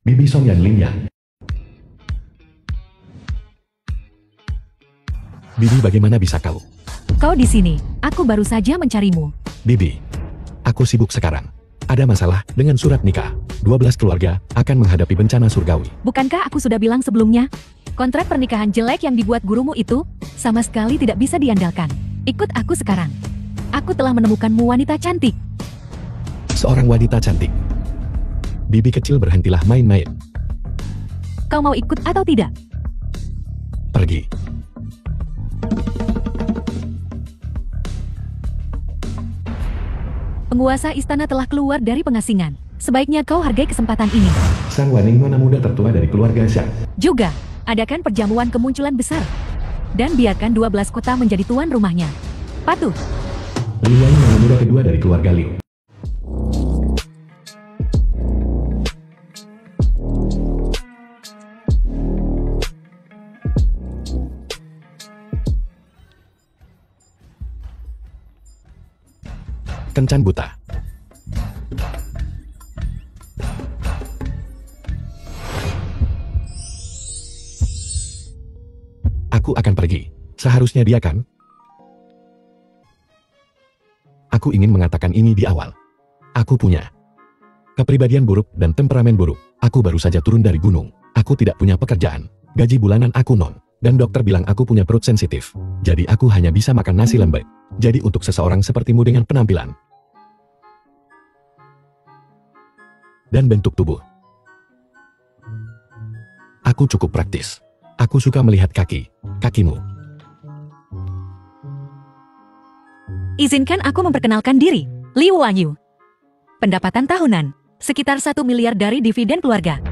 Bibi Song dan Lin Yang. Bibi, bagaimana bisa kau? Kau di sini, aku baru saja mencarimu. Bibi, aku sibuk sekarang. Ada masalah dengan surat nikah. 12 keluarga akan menghadapi bencana surgawi. Bukankah aku sudah bilang sebelumnya? Kontrak pernikahan jelek yang dibuat gurumu itu sama sekali tidak bisa diandalkan. Ikut aku sekarang. Aku telah menemukanmu wanita cantik. Seorang wanita cantik. Bibi kecil, berhentilah main-main. Kau mau ikut atau tidak? Pergi. Penguasa istana telah keluar dari pengasingan. Sebaiknya kau hargai kesempatan ini. Sang Waning, nona muda tertua dari keluarga Xiang. Juga, adakan perjamuan kemunculan besar. Dan biarkan 12 kota menjadi tuan rumahnya. Patuh. Liu Waning, nona muda kedua dari keluarga Liu. Kencan buta. Aku akan pergi. Seharusnya dia kan? Aku ingin mengatakan ini di awal. Aku punya kepribadian buruk dan temperamen buruk. Aku baru saja turun dari gunung. Aku tidak punya pekerjaan. Gaji bulanan aku nol. Dan dokter bilang aku punya perut sensitif. Jadi aku hanya bisa makan nasi lembek. Jadi untuk seseorang sepertimu dengan penampilan dan bentuk tubuh, aku cukup praktis. Aku suka melihat kakimu. Izinkan aku memperkenalkan diri, Liu Wanyu. Pendapatan tahunan, sekitar 1 miliar dari dividen keluarga.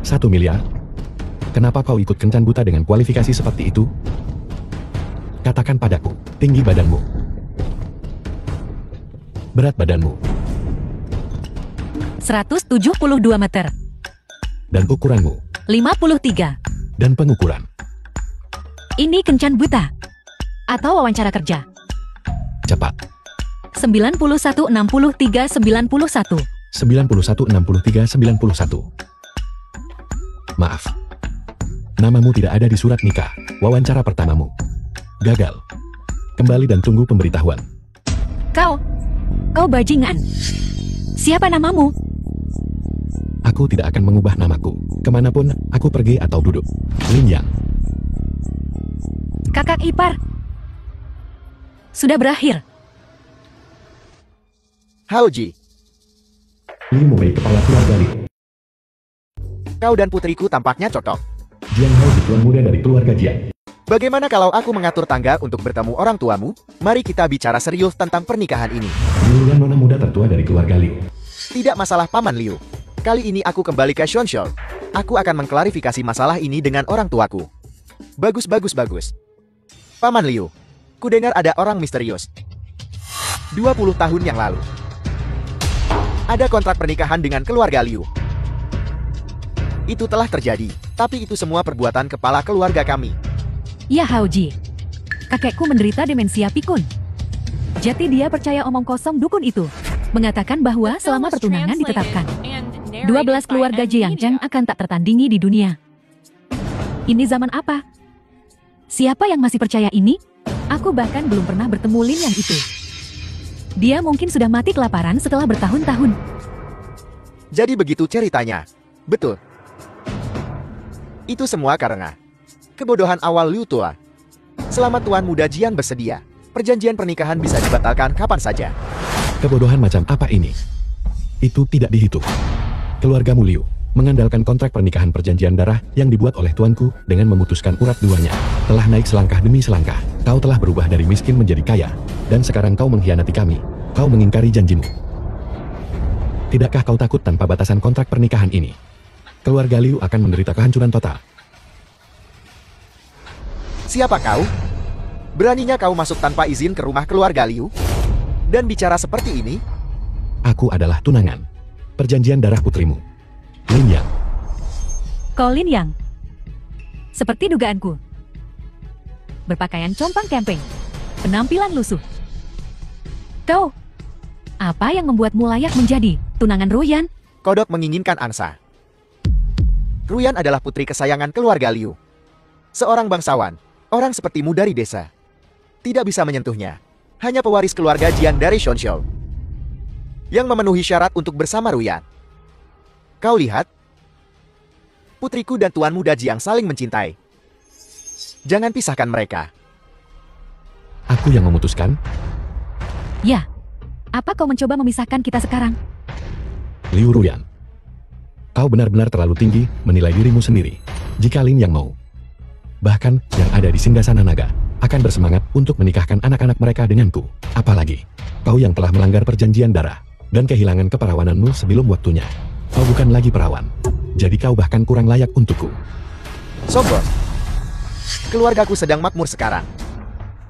1 miliar? Kenapa kau ikut kencan buta dengan kualifikasi seperti itu? Katakan padaku, tinggi badanmu, berat badanmu, 172 meter, dan ukuranmu, 53. Dan pengukuran. Ini kencan buta atau wawancara kerja? Cepat. 91 63 91. 91 63 91. Maaf. Namamu tidak ada di surat nikah. Wawancara pertamamu gagal. Kembali dan tunggu pemberitahuan. Kau bajingan. Siapa namamu? Aku tidak akan mengubah namaku. Kemanapun aku pergi atau duduk. Lin Yang. Kakak ipar. Sudah berakhir. Haoji, Liu Mubei, kepala keluarga Liu. kau dan putriku tampaknya cocok. Jiang Hao, tuan muda dari keluarga Jiang. Bagaimana kalau aku mengatur tangga untuk bertemu orang tuamu? Mari kita bicara serius tentang pernikahan ini. Liu Yan, nona muda tertua dari keluarga Liu. Tidak masalah, Paman Liu. Kali ini aku kembali ke Xuanzhou. Aku akan mengklarifikasi masalah ini dengan orang tuaku. Bagus. Paman Liu, kudengar ada orang misterius. 20 tahun yang lalu, ada kontrak pernikahan dengan keluarga Liu. Itu telah terjadi, tapi itu semua perbuatan kepala keluarga kami. Ya Haoji, kakekku menderita demensia pikun. Jadi dia percaya omong kosong dukun itu. Mengatakan bahwa selama pertunangan ditetapkan, 12 keluarga Jiangcheng akan tak tertandingi di dunia. Ini zaman apa? Siapa yang masih percaya ini? Aku bahkan belum pernah bertemu Lin Yang itu. Dia mungkin sudah mati kelaparan setelah bertahun-tahun. Jadi begitu ceritanya. Betul. Itu semua karena kebodohan awal Liu Tua. Selama Tuan Muda Jian bersedia, perjanjian pernikahan bisa dibatalkan kapan saja. Kebodohan macam apa ini? Itu tidak dihitung. Keluargamu Liu mengandalkan kontrak pernikahan perjanjian darah yang dibuat oleh tuanku dengan memutuskan urat duanya. Telah naik selangkah demi selangkah. Kau telah berubah dari miskin menjadi kaya. Dan sekarang kau mengkhianati kami. Kau mengingkari janjimu. Tidakkah kau takut tanpa batasan kontrak pernikahan ini? Keluarga Liu akan menderita kehancuran total. Siapa kau? Beraninya kau masuk tanpa izin ke rumah keluarga Liu? Dan bicara seperti ini? Aku adalah tunangan perjanjian darah putrimu, Lin Yang. Kau Lin Yang. Seperti dugaanku. Berpakaian compang camping. Penampilan lusuh. Kau, apa yang membuatmu layak menjadi tunangan Ruyan? Kodok menginginkan angsa. Ruyan adalah putri kesayangan keluarga Liu. Seorang bangsawan, orang sepertimu dari desa. Tidak bisa menyentuhnya. Hanya pewaris keluarga Jiang dari Shonshou yang memenuhi syarat untuk bersama Ruyan. Kau lihat, putriku dan tuan muda Jiang saling mencintai. Jangan pisahkan mereka. Aku yang memutuskan? Ya. Apa kau mencoba memisahkan kita sekarang? Liu Ruyan. Kau benar-benar terlalu tinggi menilai dirimu sendiri. Jika Lin yang mau, bahkan yang ada di Singgasana Naga, akan bersemangat untuk menikahkan anak-anak mereka denganku. Apalagi, kau yang telah melanggar perjanjian darah dan kehilangan keperawananmu sebelum waktunya. Kau bukan lagi perawan. Jadi kau bahkan kurang layak untukku. Sombong. Keluargaku sedang makmur sekarang.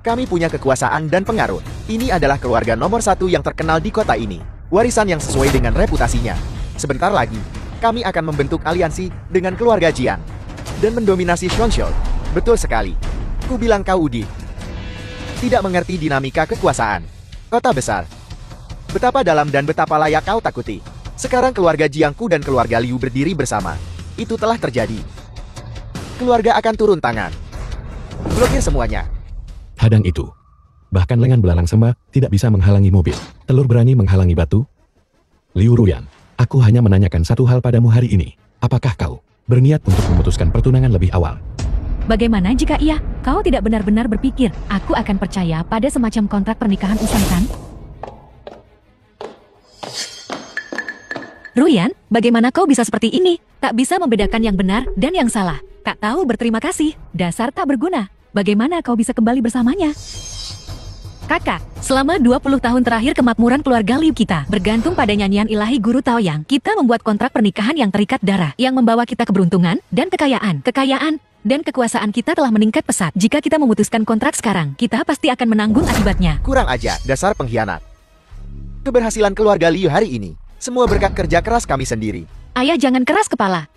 Kami punya kekuasaan dan pengaruh. Ini adalah keluarga nomor 1 yang terkenal di kota ini. Warisan yang sesuai dengan reputasinya. Sebentar lagi, kami akan membentuk aliansi dengan keluarga Jiang dan mendominasi Shonshou. Betul sekali. Ku bilang kau Udi. Tidak mengerti dinamika kekuasaan. Kota besar. Betapa dalam dan betapa layak kau takuti. Sekarang keluarga Jiangku dan keluarga Liu berdiri bersama. Itu telah terjadi. Keluarga akan turun tangan. Blokir semuanya. Hadang itu. Bahkan lengan belalang sembah tidak bisa menghalangi mobil. Telur berani menghalangi batu? Liu Ruyan, aku hanya menanyakan satu hal padamu hari ini. Apakah kau berniat untuk memutuskan pertunangan lebih awal? Bagaimana jika iya? Kau tidak benar-benar berpikir aku akan percaya pada semacam kontrak pernikahan usang kan? Ruyan, bagaimana kau bisa seperti ini? Tak bisa membedakan yang benar dan yang salah. Tak tahu berterima kasih. Dasar tak berguna. Bagaimana kau bisa kembali bersamanya? Kakak, selama 20 tahun terakhir kemakmuran keluarga Liu kita bergantung pada nyanyian ilahi Guru Taoyang. Kita membuat kontrak pernikahan yang terikat darah, yang membawa kita keberuntungan dan kekayaan. Kekayaan dan kekuasaan kita telah meningkat pesat. Jika kita memutuskan kontrak sekarang, kita pasti akan menanggung akibatnya. Kurang ajar, dasar pengkhianat. Keberhasilan keluarga Liu hari ini, semua berkat kerja keras kami sendiri. Ayah, jangan keras kepala.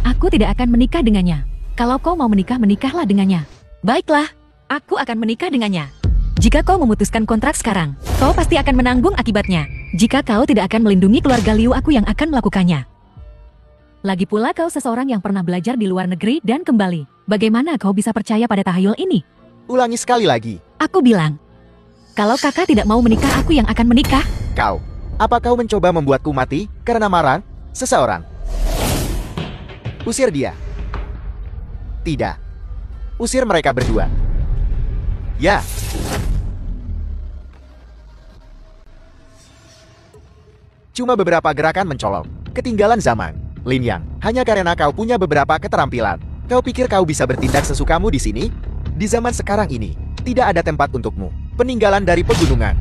Aku tidak akan menikah dengannya. Kalau kau mau menikah, menikahlah dengannya. Baiklah, aku akan menikah dengannya. Jika kau memutuskan kontrak sekarang, kau pasti akan menanggung akibatnya. Jika kau tidak akan melindungi keluarga Liu, aku yang akan melakukannya. Lagi pula kau seseorang yang pernah belajar di luar negeri dan kembali. Bagaimana kau bisa percaya pada tahayul ini? Ulangi sekali lagi. Aku bilang, kalau kakak tidak mau menikah, aku yang akan menikah. Kau, apa kau mencoba membuatku mati karena marah seseorang? Usir dia. Tidak. Usir mereka berdua. Ya. Cuma beberapa gerakan mencolok. Ketinggalan zaman. Lin Yang, hanya karena kau punya beberapa keterampilan. Kau pikir kau bisa bertindak sesukamu di sini? Di zaman sekarang ini, tidak ada tempat untukmu. Peninggalan dari pegunungan.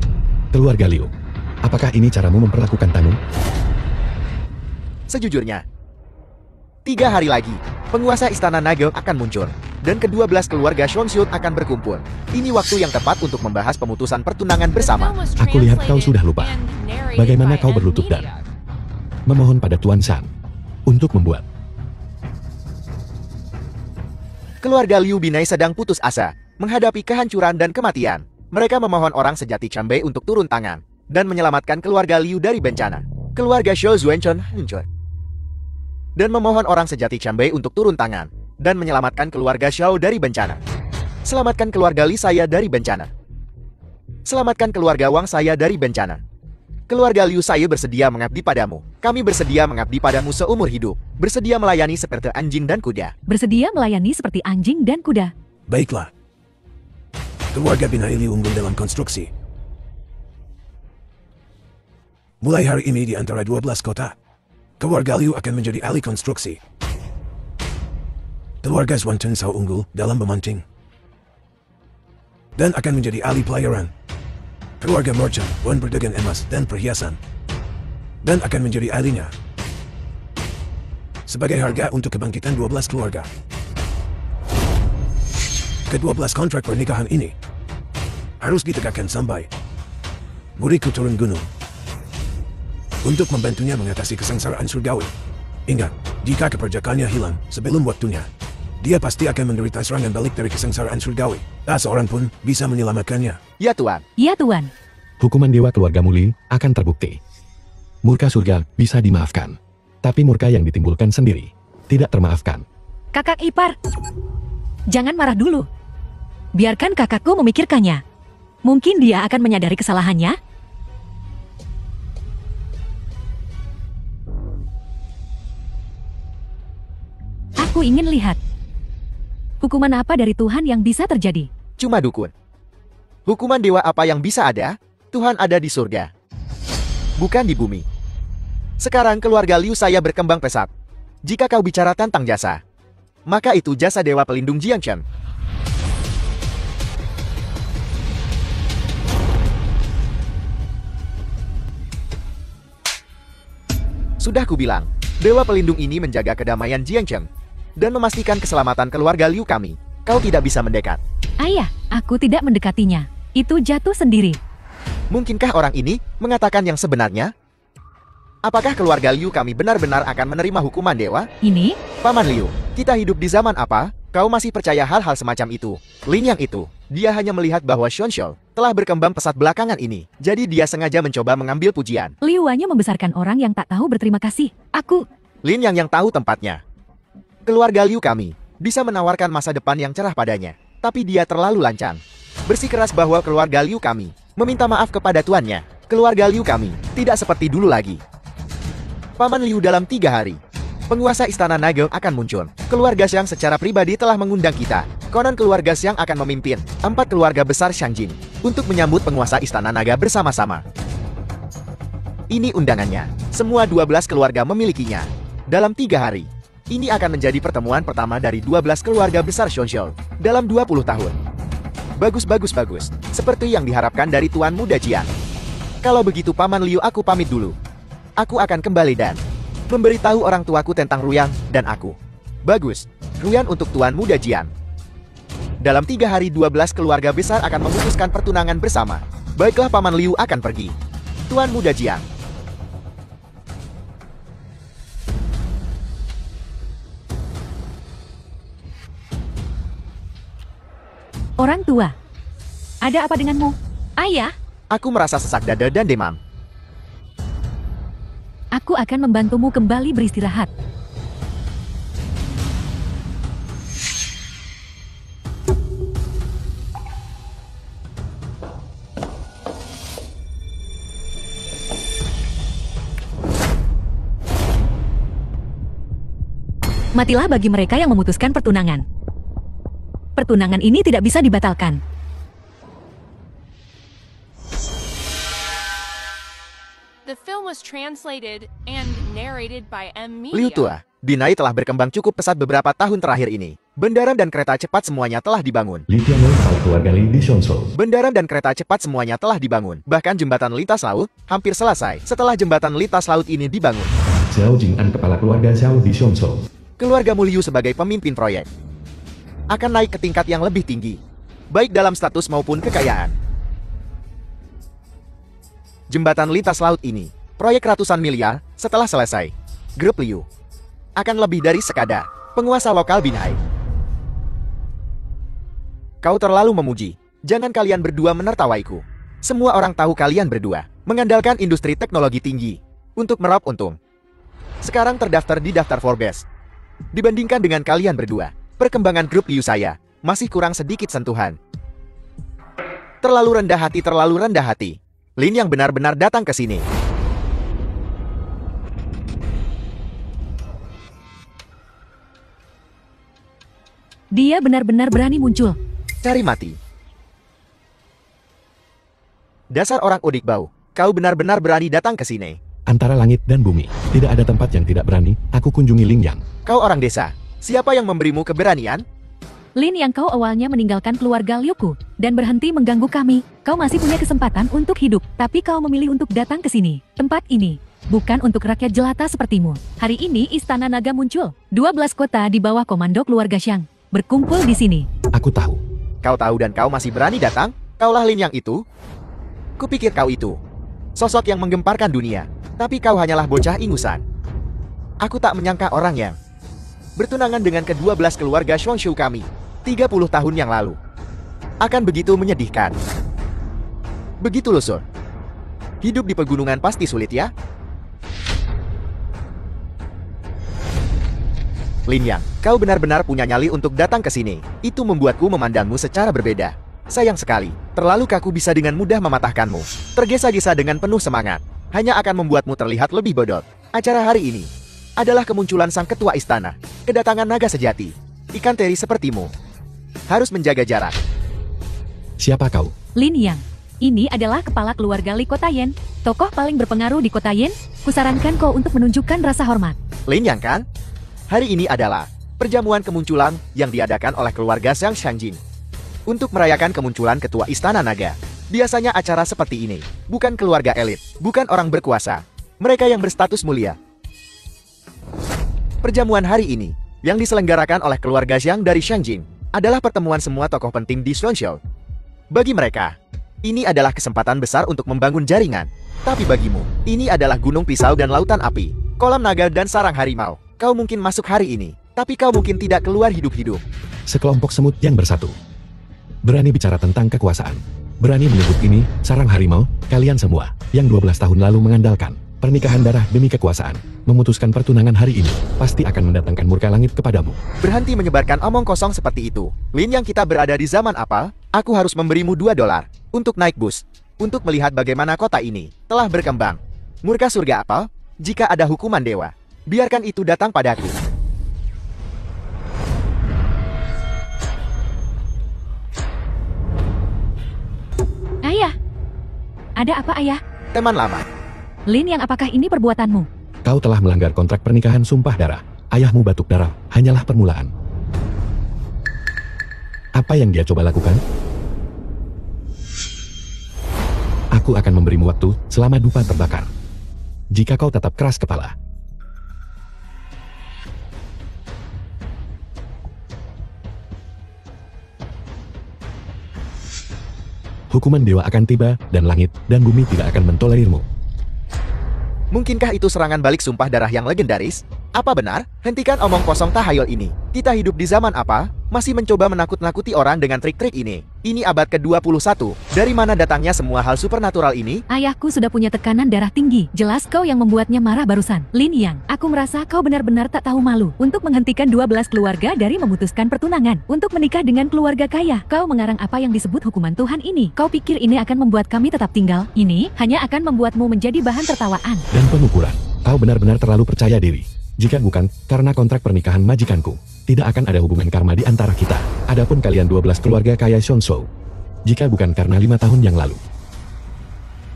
Keluarga Liu, apakah ini caramu memperlakukan tamu? Sejujurnya, 3 hari lagi, penguasa Istana Naga akan muncul, dan ke-12 keluarga Shonshou akan berkumpul. Ini waktu yang tepat untuk membahas pemutusan pertunangan bersama. Aku lihat kau sudah lupa. Bagaimana kau berlutut dan memohon pada Tuan San untuk membuat. Keluarga Liu Binai sedang putus asa, menghadapi kehancuran dan kematian. Mereka memohon orang sejati Chambei untuk turun tangan, dan menyelamatkan keluarga Liu dari bencana. Keluarga Shou Zuenchun hancur. Dan memohon orang sejati Chambei untuk turun tangan dan menyelamatkan keluarga Xiao dari bencana. Selamatkan keluarga Li saya dari bencana. Selamatkan keluarga Wang saya dari bencana. Keluarga Liu saya bersedia mengabdi padamu. Kami bersedia mengabdi padamu seumur hidup. Bersedia melayani seperti anjing dan kuda. Bersedia melayani seperti anjing dan kuda. Baiklah. Keluarga Binai Liu unggul dalam konstruksi. Mulai hari ini di antara 12 kota, keluarga Liu akan menjadi ahli konstruksi. Keluarga Zhuantun Sao unggul dalam memancing, dan akan menjadi ahli pelayaran. Keluarga Merchant Wan berdagang emas dan perhiasan, dan akan menjadi ahlinya. Sebagai harga untuk kebangkitan 12 keluarga. Ke-12 kontrak pernikahan ini harus ditegakkan sampai muridku turun gunung untuk membantunya mengatasi kesengsaraan surgawi. Ingat, jika keperjakannya hilang sebelum waktunya, dia pasti akan menderita serangan balik dari kesengsaraan surgawi. Tak seorang pun bisa menyelamatkannya. Ya Tuan. Ya Tuan. Hukuman dewa keluarga Muli akan terbukti. Murka surga bisa dimaafkan. Tapi murka yang ditimbulkan sendiri tidak termaafkan. Kakak ipar, jangan marah dulu. Biarkan kakakku memikirkannya. Mungkin dia akan menyadari kesalahannya. Aku ingin lihat hukuman apa dari Tuhan yang bisa terjadi. Cuma dukun. Hukuman dewa apa yang bisa ada? Tuhan ada di surga, bukan di bumi. Sekarang keluarga Liu saya berkembang pesat. Jika kau bicara tentang jasa, maka itu jasa dewa pelindung Jiangchen. Sudah kubilang, dewa pelindung ini menjaga kedamaian Jiangchen dan memastikan keselamatan keluarga Liu kami. Kau tidak bisa mendekat. Ayah, aku tidak mendekatinya. Itu jatuh sendiri. Mungkinkah orang ini mengatakan yang sebenarnya? Apakah keluarga Liu kami benar-benar akan menerima hukuman dewa? Ini? Paman Liu, kita hidup di zaman apa? Kau masih percaya hal-hal semacam itu? Lin yang itu, dia hanya melihat bahwa Xuanzhou telah berkembang pesat belakangan ini. Jadi dia sengaja mencoba mengambil pujian. Liu hanya membesarkan orang yang tak tahu berterima kasih. Aku... Lin yang tahu tempatnya. Keluarga Liu kami bisa menawarkan masa depan yang cerah padanya. Tapi dia terlalu lancang. Bersikeras bahwa keluarga Liu kami meminta maaf kepada tuannya. Keluarga Liu kami tidak seperti dulu lagi. Paman Liu, dalam 3 hari, penguasa Istana Naga akan muncul. Keluarga Xiang secara pribadi telah mengundang kita. Konon keluarga Xiang akan memimpin 4 keluarga besar Xiangjin untuk menyambut penguasa Istana Naga bersama-sama. Ini undangannya. Semua 12 keluarga memilikinya. Dalam 3 hari, ini akan menjadi pertemuan pertama dari 12 keluarga besar Xuanzhou dalam 20 tahun. Bagus. Seperti yang diharapkan dari Tuan Muda Jian. Kalau begitu Paman Liu, aku pamit dulu. Aku akan kembali dan memberitahu orang tuaku tentang Ruyan dan aku. Bagus. Ruyan untuk Tuan Muda Jian. Dalam 3 hari 12 keluarga besar akan memutuskan pertunangan bersama. Baiklah, Paman Liu akan pergi. Tuan Muda Jian. Orang tua. Ada apa denganmu? Ayah, Aku merasa sesak dada dan demam. aku akan membantumu kembali beristirahat. Matilah bagi mereka yang memutuskan pertunangan. Pertunangan ini tidak bisa dibatalkan. The film was translated and narrated by M. Liu Media. tua, Binai telah berkembang cukup pesat beberapa tahun terakhir ini. Bendaran dan kereta cepat semuanya telah dibangun. Li Tianwei kepala keluarga Li di Xuanzhou. Bendaran dan kereta cepat semuanya telah dibangun. Bahkan jembatan lintas laut hampir selesai setelah jembatan lintas laut ini dibangun. Xiao Jing'an kepala keluarga Xiao di Xuanzhou. Keluarga Liu sebagai pemimpin proyek akan naik ke tingkat yang lebih tinggi, baik dalam status maupun kekayaan. Jembatan lintas laut ini, proyek ratusan miliar, setelah selesai, grup Liu akan lebih dari sekadar penguasa lokal Binhai. Kau terlalu memuji. Jangan kalian berdua menertawaiku. Semua orang tahu kalian berdua mengandalkan industri teknologi tinggi untuk meraup untung. Sekarang terdaftar di daftar Forbes. Dibandingkan dengan kalian berdua, perkembangan grup Liu saya masih kurang sedikit sentuhan. Terlalu rendah hati. Lin yang benar-benar datang ke sini. Dia benar-benar berani muncul. Cari mati. Dasar orang udik bau. Kau benar-benar berani datang ke sini. Antara langit dan bumi, tidak ada tempat yang tidak berani aku kunjungi Ling Yang. Kau orang desa. Siapa yang memberimu keberanian? Lin yang kau awalnya meninggalkan keluarga Liuku dan berhenti mengganggu kami. Kau masih punya kesempatan untuk hidup, tapi kau memilih untuk datang ke sini. Tempat ini bukan untuk rakyat jelata sepertimu. Hari ini Istana Naga muncul. 12 kota di bawah komando keluarga Xiang berkumpul di sini. Aku tahu. Kau tahu dan kau masih berani datang? Kaulah Lin yang itu? Kupikir kau itu sosok yang menggemparkan dunia, tapi kau hanyalah bocah ingusan. Aku tak menyangka orang yang bertunangan dengan ke-12 keluarga Xuanzhou kami 30 tahun yang lalu akan begitu menyedihkan. Begitu loh, Sur. Hidup di pegunungan pasti sulit ya? Lin Yang, kau benar-benar punya nyali untuk datang ke sini. Itu membuatku memandangmu secara berbeda. Sayang sekali, terlalu kaku bisa dengan mudah mematahkanmu. Tergesa-gesa dengan penuh semangat, hanya akan membuatmu terlihat lebih bodoh. Acara hari ini adalah kemunculan sang ketua istana. Kedatangan naga sejati. Ikan teri sepertimu harus menjaga jarak. Siapa kau? Lin Yang, ini adalah kepala keluarga Li Kota Yen, tokoh paling berpengaruh di Kota Yen. Kusarankan kau untuk menunjukkan rasa hormat. Lin Yang kan? Hari ini adalah perjamuan kemunculan yang diadakan oleh keluarga Zhang Shangjin untuk merayakan kemunculan ketua Istana Naga. Biasanya acara seperti ini bukan keluarga elit, bukan orang berkuasa, mereka yang berstatus mulia. Perjamuan hari ini yang diselenggarakan oleh keluarga Zhang dari Shangjin adalah pertemuan semua tokoh penting di Xuanzhou. Bagi mereka, ini adalah kesempatan besar untuk membangun jaringan. Tapi bagimu, ini adalah gunung pisau dan lautan api, kolam naga dan sarang harimau. Kau mungkin masuk hari ini, tapi kau mungkin tidak keluar hidup-hidup. Sekelompok semut yang bersatu. Berani bicara tentang kekuasaan. Berani menyebut ini, sarang harimau, kalian semua, yang 12 tahun lalu mengandalkan pernikahan darah demi kekuasaan, memutuskan pertunangan hari ini, pasti akan mendatangkan murka langit kepadamu. Berhenti menyebarkan omong kosong seperti itu. Lin Yang, kita berada di zaman apa? Aku harus memberimu $2 untuk naik bus, untuk melihat bagaimana kota ini telah berkembang. Murka surga apa? Jika ada hukuman dewa, biarkan itu datang padaku. Ayah, ada apa ayah? Teman lama. Lin Yang, apakah ini perbuatanmu? Kau telah melanggar kontrak pernikahan sumpah darah. Ayahmu batuk darah, hanyalah permulaan. Apa yang dia coba lakukan? Aku akan memberimu waktu selama dupa terbakar. Jika kau tetap keras kepala. Hukuman dewa akan tiba, dan langit dan bumi tidak akan mentolerirmu. Mungkinkah itu serangan balik sumpah darah yang legendaris? Apa benar? Hentikan omong kosong tahayul ini. Kita hidup di zaman apa? Masih mencoba menakut-nakuti orang dengan trik-trik ini. Ini abad ke-21. Dari mana datangnya semua hal supernatural ini? Ayahku sudah punya tekanan darah tinggi. Jelas kau yang membuatnya marah barusan. Lin Yang, aku merasa kau benar-benar tak tahu malu untuk menghentikan 12 keluarga dari memutuskan pertunangan untuk menikah dengan keluarga kaya. Kau mengarang apa yang disebut hukuman Tuhan ini. Kau pikir ini akan membuat kami tetap tinggal? Ini hanya akan membuatmu menjadi bahan tertawaan. Dan pengukuran, kau benar-benar terlalu percaya diri. Jika bukan karena kontrak pernikahan majikanku, tidak akan ada hubungan karma di antara kita. Adapun kalian 12 keluarga kaya Xuanzhou, jika bukan karena 5 tahun yang lalu,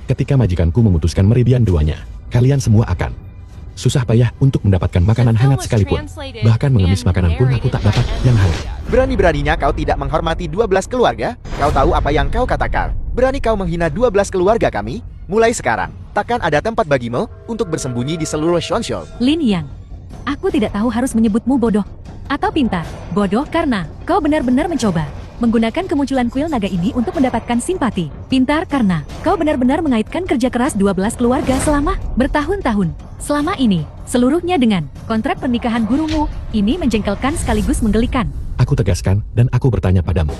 ketika majikanku memutuskan meridian duanya, kalian semua akan susah payah untuk mendapatkan makanan hangat sekalipun. Bahkan mengemis makanan pun aku tak dapat yang hangat. Berani-beraninya kau tidak menghormati 12 keluarga? Kau tahu apa yang kau katakan? Berani kau menghina 12 keluarga kami? Mulai sekarang, takkan ada tempat bagimu untuk bersembunyi di seluruh Xuanzhou. Lin Yang, aku tidak tahu harus menyebutmu bodoh atau pintar. Bodoh karena kau benar-benar mencoba menggunakan kemunculan kuil naga ini untuk mendapatkan simpati. Pintar karena kau benar-benar mengaitkan kerja keras 12 keluarga selama bertahun-tahun. Selama ini, seluruhnya dengan kontrak pernikahan gurumu. Ini menjengkelkan sekaligus menggelikan. Aku tegaskan, dan aku bertanya padamu.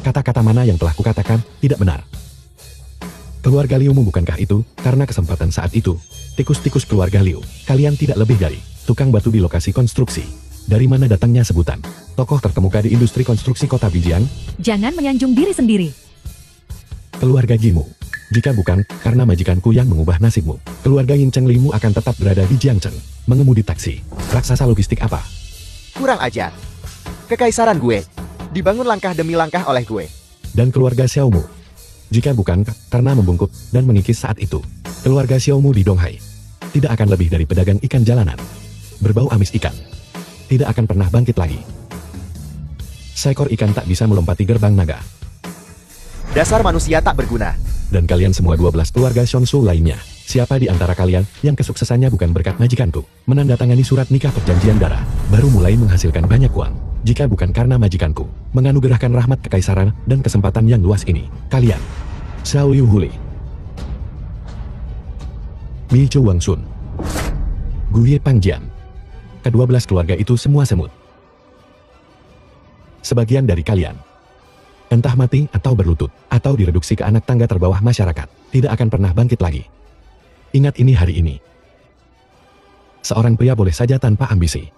Kata-kata mana yang telah kukatakan tidak benar? Keluarga Liumu bukankah itu, karena kesempatan saat itu, tikus-tikus keluarga Liu, kalian tidak lebih dari tukang batu di lokasi konstruksi. Dari mana datangnya sebutan tokoh terkemuka di industri konstruksi kota Bijiang? Jangan menyanjung diri sendiri. Keluarga Jimu. Jika bukan karena majikanku yang mengubah nasibmu, keluarga Yin Cheng Limu akan tetap berada di Jiangcheng, mengemudi taksi. Raksasa logistik apa? Kurang ajar. Kekaisaran gue dibangun langkah demi langkah oleh gue. Dan keluarga Xiaomu. Jika bukan karena membungkuk dan mengikis saat itu, keluarga Xiaomu di Donghai tidak akan lebih dari pedagang ikan jalanan. Berbau amis ikan. Tidak akan pernah bangkit lagi. Seekor ikan tak bisa melompati gerbang naga. Dasar manusia tak berguna. Dan kalian semua 12 keluarga Xuanzhou lainnya, siapa di antara kalian yang kesuksesannya bukan berkat majikanku, menandatangani surat nikah perjanjian darah, baru mulai menghasilkan banyak uang, jika bukan karena majikanku, menganugerahkan rahmat kekaisaran dan kesempatan yang luas ini, kalian, Xiao Yu Huli, Mi Zhou Wangsun, Guye Pangjian, ke-12 keluarga itu semua semut. Sebagian dari kalian, entah mati atau berlutut, atau direduksi ke anak tangga terbawah masyarakat, tidak akan pernah bangkit lagi. Ingat ini hari ini. Seorang pria boleh saja tanpa ambisi.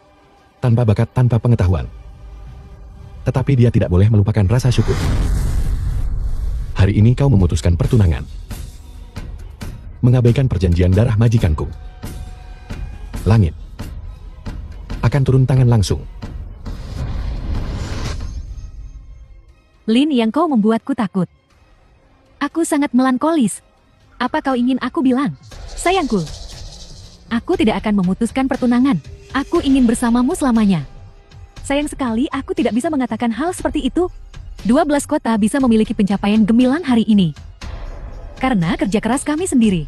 tanpa bakat, tanpa pengetahuan. Tetapi dia tidak boleh melupakan rasa syukur. Hari ini kau memutuskan pertunangan. Mengabaikan perjanjian darah majikanku. Langit akan turun tangan langsung. Lin, yang kau membuatku takut. Aku sangat melankolis. Apa kau ingin aku bilang? Sayangku, aku tidak akan memutuskan pertunangan. Aku ingin bersamamu selamanya. Sayang sekali aku tidak bisa mengatakan hal seperti itu. 12 kota bisa memiliki pencapaian gemilang hari ini karena kerja keras kami sendiri.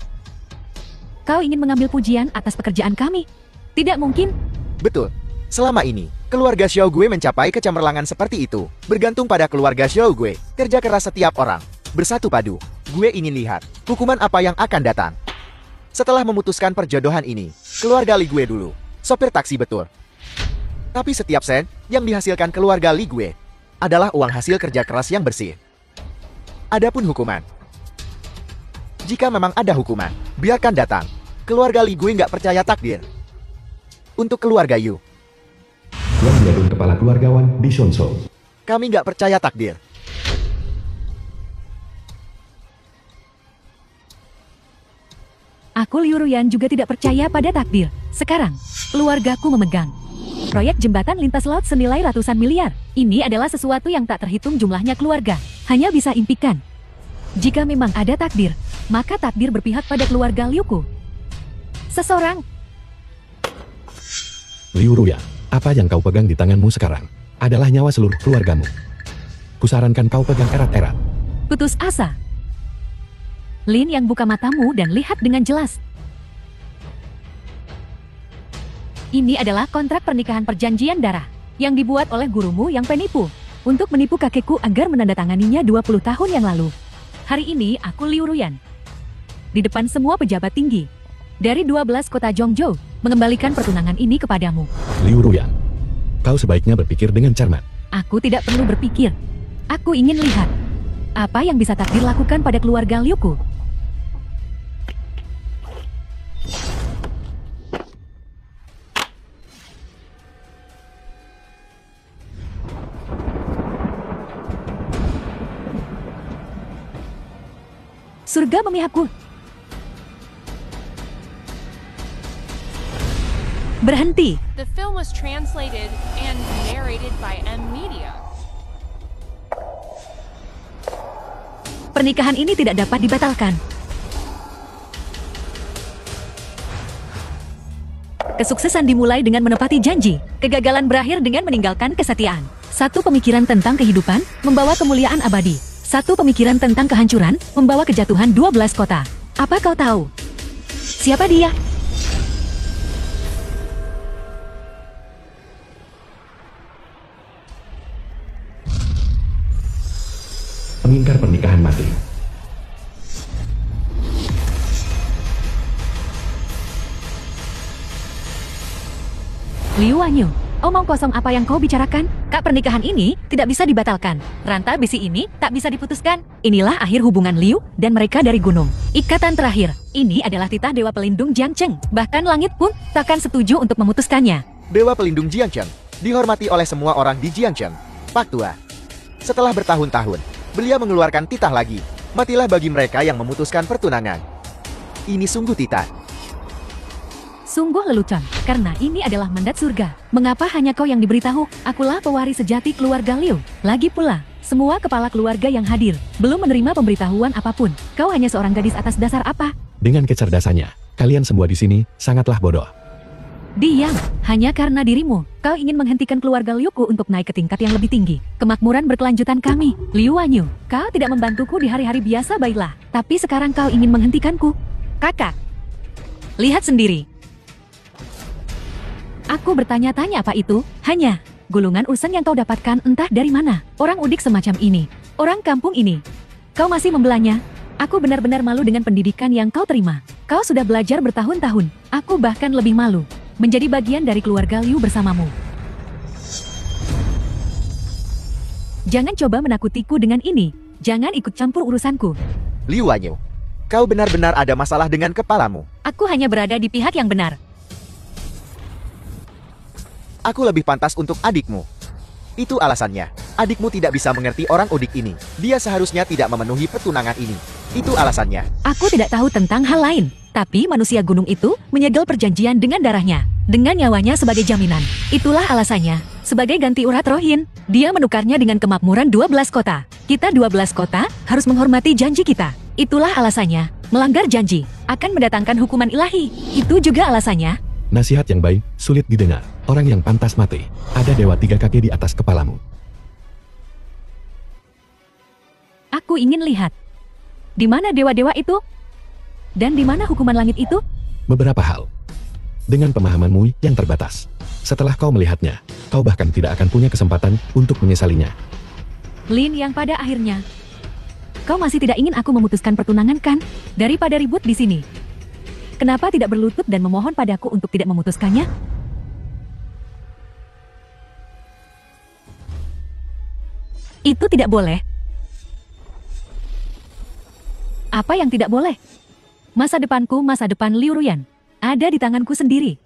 Kau ingin mengambil pujian atas pekerjaan kami? Tidak mungkin. Betul. Selama ini, keluarga Xiao gue mencapai kecemerlangan seperti itu. Bergantung pada keluarga Xiao gue, kerja keras setiap orang. Bersatu padu, gue ingin lihat hukuman apa yang akan datang. Setelah memutuskan perjodohan ini, keluarga Li gue dulu, sopir taksi betul. Tapi setiap sen yang dihasilkan keluarga Li gue adalah uang hasil kerja keras yang bersih. Adapun hukuman, jika memang ada hukuman, biarkan datang. Keluarga Li gue nggak percaya takdir. Untuk keluarga Yu, Tuan Yadun, kepala keluargawan di Shonsou. kami nggak percaya takdir. Aku Liu Ruyan juga tidak percaya pada takdir. Sekarang, keluargaku memegang proyek jembatan lintas laut senilai ratusan miliar. Ini adalah sesuatu yang tak terhitung jumlahnya keluarga. Hanya bisa impikan. Jika memang ada takdir, maka takdir berpihak pada keluarga Liuku. Seseorang, Liu Ruyan, apa yang kau pegang di tanganmu sekarang adalah nyawa seluruh keluargamu. Kusarankan kau pegang erat-erat. putus asa. Lin, yang buka matamu dan lihat dengan jelas. Ini adalah kontrak pernikahan perjanjian darah yang dibuat oleh gurumu yang penipu untuk menipu kakekku agar menandatanganinya 20 tahun yang lalu. Hari ini aku Liu Ruyan, di depan semua pejabat tinggi dari 12 kota Zhongzhou, mengembalikan pertunangan ini kepadamu. Liu Ruyan, kau sebaiknya berpikir dengan cermat. Aku tidak perlu berpikir. Aku ingin lihat apa yang bisa takdir lakukan pada keluarga Liuku. Surga memihakku. Berhenti. The film was translated and narrated by M Media. Pernikahan ini tidak dapat dibatalkan. Kesuksesan dimulai dengan menepati janji. Kegagalan berakhir dengan meninggalkan kesetiaan. Satu pemikiran tentang kehidupan membawa kemuliaan abadi. Satu pemikiran tentang kehancuran membawa kejatuhan 12 kota. Apa kau tahu siapa dia? Pengingkar pernikahan mati. Liu Wanyu, omong kosong apa yang kau bicarakan? Kak, pernikahan ini tidak bisa dibatalkan. Rantai besi ini tak bisa diputuskan. Inilah akhir hubungan Liu dan mereka dari gunung. Ikatan terakhir. Ini adalah titah Dewa Pelindung Jiangcheng. Bahkan langit pun takkan setuju untuk memutuskannya. Dewa Pelindung Jiangcheng dihormati oleh semua orang di Jiangcheng. Pak Tua, setelah bertahun-tahun, beliau mengeluarkan titah lagi. Matilah bagi mereka yang memutuskan pertunangan. Ini sungguh titah. Sungguh lelucon, karena ini adalah mandat surga. Mengapa hanya kau yang diberitahu? Akulah pewaris sejati keluarga Liu. Lagi pula, semua kepala keluarga yang hadir belum menerima pemberitahuan apapun. Kau hanya seorang gadis atas dasar apa? Dengan kecerdasannya, kalian semua di sini sangatlah bodoh. Diam, hanya karena dirimu. Kau ingin menghentikan keluarga Liuku untuk naik ke tingkat yang lebih tinggi. Kemakmuran berkelanjutan kami. Liu Wanyu, kau tidak membantuku di hari-hari biasa, baiklah. Tapi sekarang kau ingin menghentikanku. Kakak, lihat sendiri. Aku bertanya-tanya apa itu? Hanya gulungan urusan yang kau dapatkan entah dari mana. Orang udik semacam ini. Orang kampung ini. Kau masih membelanya. Aku benar-benar malu dengan pendidikan yang kau terima. Kau sudah belajar bertahun-tahun. Aku bahkan lebih malu menjadi bagian dari keluarga Liu bersamamu. Jangan coba menakutiku dengan ini. Jangan ikut campur urusanku. Liu Wanyu, kau benar-benar ada masalah dengan kepalamu. Aku hanya berada di pihak yang benar. Aku lebih pantas untuk adikmu. Itu alasannya. Adikmu tidak bisa mengerti orang Udik ini. Dia seharusnya tidak memenuhi pertunangan ini. Itu alasannya. Aku tidak tahu tentang hal lain. Tapi manusia gunung itu menyegel perjanjian dengan darahnya. Dengan nyawanya sebagai jaminan. Itulah alasannya. Sebagai ganti urat rohin, dia menukarnya dengan kemakmuran 12 kota. Kita 12 kota harus menghormati janji kita. Itulah alasannya. Melanggar janji akan mendatangkan hukuman ilahi. Itu juga alasannya. Nasihat yang baik, sulit didengar. Orang yang pantas mati. Ada dewa 3 kaki di atas kepalamu. Aku ingin lihat. Di mana dewa-dewa itu? Dan di mana hukuman langit itu? Beberapa hal. Dengan pemahamanmu yang terbatas. Setelah kau melihatnya, kau bahkan tidak akan punya kesempatan untuk menyesalinya. Lin yang pada akhirnya. Kau masih tidak ingin aku memutuskan pertunangan kan? Daripada ribut di sini. Kenapa tidak berlutut dan memohon padaku untuk tidak memutuskannya? Itu tidak boleh. Apa yang tidak boleh? Masa depanku, masa depan Liu Ruyan, ada di tanganku sendiri.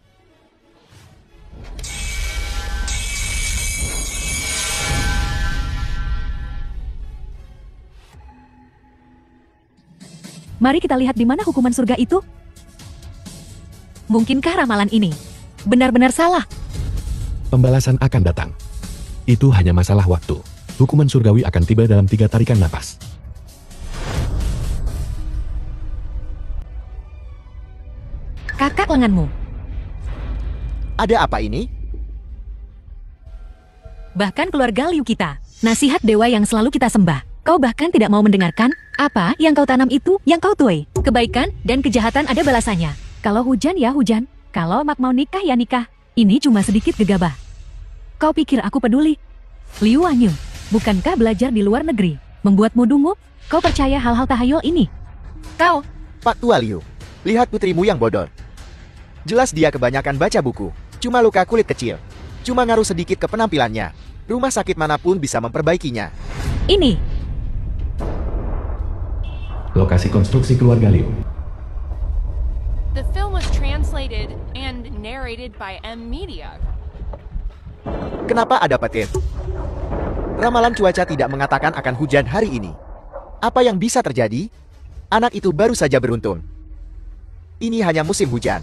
Mari kita lihat di mana hukuman surga itu. Mungkinkah ramalan ini benar-benar salah? Pembalasan akan datang. Itu hanya masalah waktu. Hukuman surgawi akan tiba dalam 3 tarikan napas. Kakak lenganmu. Ada apa ini? Bahkan keluarga Liu kita. Nasihat dewa yang selalu kita sembah. Kau bahkan tidak mau mendengarkan. Apa yang kau tanam itu yang kau tuai. Kebaikan dan kejahatan ada balasannya. Kalau hujan ya hujan. Kalau mak mau nikah ya nikah. Ini cuma sedikit gegabah. Kau pikir aku peduli? Liu Wanyu, bukankah belajar di luar negeri membuatmu dungu? Kau percaya hal-hal tahayul ini? Kau, Pak Tua Liu, lihat putrimu yang bodoh. Jelas dia kebanyakan baca buku. Cuma luka kulit kecil. Cuma ngaruh sedikit ke penampilannya. Rumah sakit manapun bisa memperbaikinya. ini. Lokasi konstruksi keluarga Liu. The film was translated and narrated by M Media. Kenapa ada petir? Ramalan cuaca tidak mengatakan akan hujan hari ini. Apa yang bisa terjadi? Anak itu baru saja beruntung. Ini hanya musim hujan.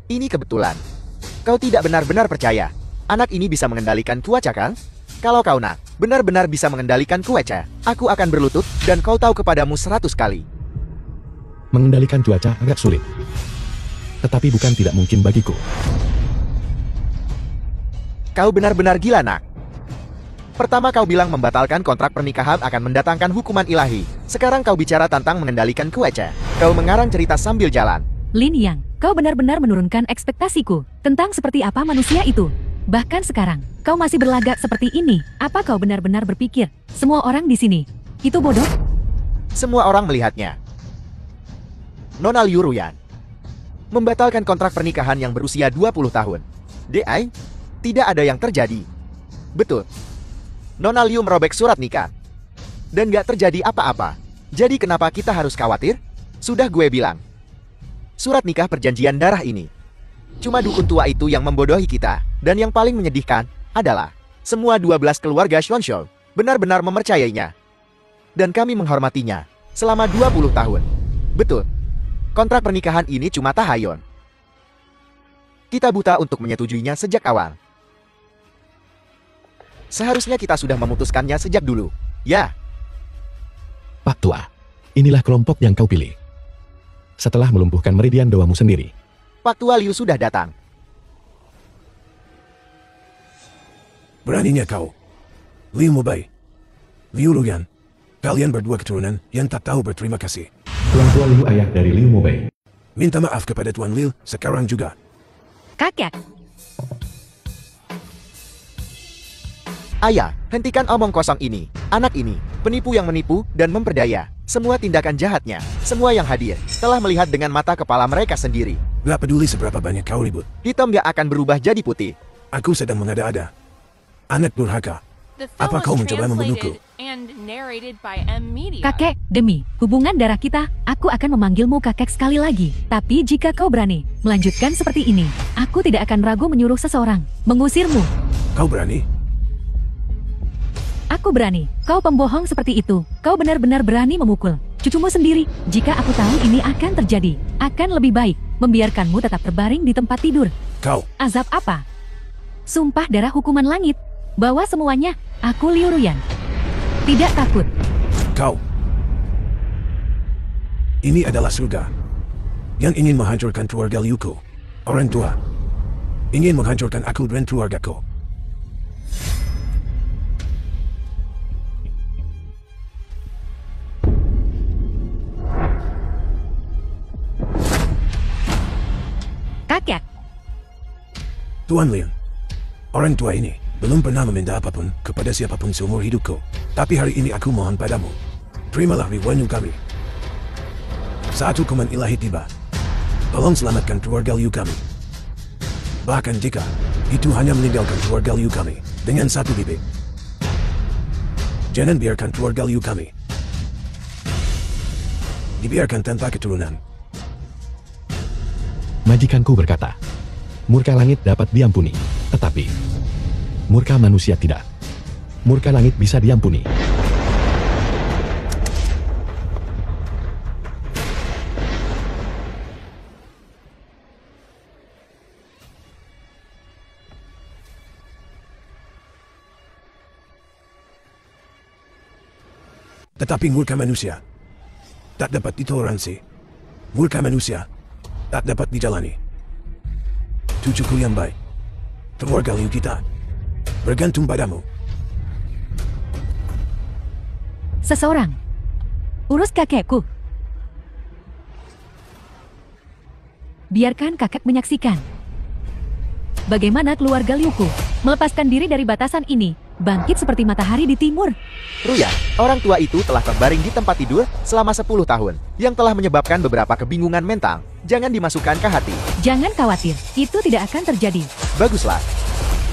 Ini kebetulan. Kau tidak benar-benar percaya. Anak ini bisa mengendalikan cuaca kan? Kalau kau nak benar-benar bisa mengendalikan cuaca, aku akan berlutut dan kau tahu kepadamu 100 kali. Mengendalikan cuaca agak sulit. Tetapi bukan tidak mungkin bagiku. Kau benar-benar gila nak. Pertama kau bilang membatalkan kontrak pernikahan akan mendatangkan hukuman ilahi. Sekarang kau bicara tentang mengendalikan cuaca. Kau mengarang cerita sambil jalan. Lin Yang, kau benar-benar menurunkan ekspektasiku tentang seperti apa manusia itu. Bahkan sekarang, kau masih berlagak seperti ini. Apa kau benar-benar berpikir semua orang di sini itu bodoh? Semua orang melihatnya. Nona Liu Ruyan membatalkan kontrak pernikahan yang berusia 20 tahun. DI, tidak ada yang terjadi. Betul. Nona Liu merobek surat nikah. Dan gak terjadi apa-apa. Jadi kenapa kita harus khawatir? Sudah gue bilang. Surat nikah perjanjian darah ini. Cuma dukun tua itu yang membodohi kita. Dan yang paling menyedihkan adalah semua 12 keluarga Xuanzhou benar-benar mempercayainya. Dan kami menghormatinya selama 20 tahun. Betul. Kontrak pernikahan ini cuma tahayul. Kita buta untuk menyetujuinya sejak awal. Seharusnya kita sudah memutuskannya sejak dulu. Ya. Pak Tua, inilah kelompok yang kau pilih. Setelah melumpuhkan meridian doamu sendiri. Pak Tua Liu sudah datang. Beraninya kau. Liu Mubai. Liu Ruyan. Kalian berdua keturunan yang tak tahu berterima kasih. Tuan Tua Liu ayah dari Liu Mobei. Minta maaf kepada Tuan Liu sekarang juga. Kakek, Ayah, hentikan omong kosong ini. Anak ini, penipu yang menipu dan memperdaya. Semua tindakan jahatnya, semua yang hadir, telah melihat dengan mata kepala mereka sendiri. Gak peduli seberapa banyak kau ribut. Hitam gak akan berubah jadi putih. Aku sedang mengada-ada. Anak durhaka. The film Apa was kau mencoba membunuhku? translated and narrated by M Media. Kakek, demi hubungan darah kita, aku akan memanggilmu kakek sekali lagi. Tapi jika kau berani melanjutkan seperti ini, aku tidak akan ragu menyuruh seseorang mengusirmu. Kau berani? Aku berani. Kau pembohong seperti itu. Kau benar-benar berani memukul cucumu sendiri. Jika aku tahu ini akan terjadi, akan lebih baik membiarkanmu tetap terbaring di tempat tidur. Kau, Azab apa? Sumpah darah hukuman langit. Bawa semuanya. Aku Liu Ruyan. Tidak takut. kau. Ini adalah surga. Yang ingin menghancurkan keluarga Liuku. Orang tua. Ingin menghancurkan aku dan keluargaku. Kakek. Tuan Lian, orang tua ini belum pernah meminta apapun kepada siapapun seumur hidupku. Tapi hari ini aku mohon padamu, terimalah riwayat kami. Saat hukuman ilahi tiba, tolong selamatkan keluarga Liu kami. Bahkan jika itu hanya meninggalkan keluarga Liu kami dengan satu bibit. Jangan biarkan keluarga Liu kami dibiarkan tanpa keturunan. Majikanku berkata, murka langit dapat diampuni, tetapi murka manusia tidak. Murka langit bisa diampuni. Tetapi murka manusia tak dapat ditoleransi. Murka manusia tak dapat dijalani. Cucuku yang baik, keluarga Liu kita, bergantung padamu. Seseorang. Urus kakekku. Biarkan kakek menyaksikan. Bagaimana keluarga Liuku melepaskan diri dari batasan ini, bangkit seperti matahari di timur. Ruyan, orang tua itu telah terbaring di tempat tidur selama 10 tahun, yang telah menyebabkan beberapa kebingungan mental. Jangan dimasukkan ke hati. Jangan khawatir, itu tidak akan terjadi. Baguslah.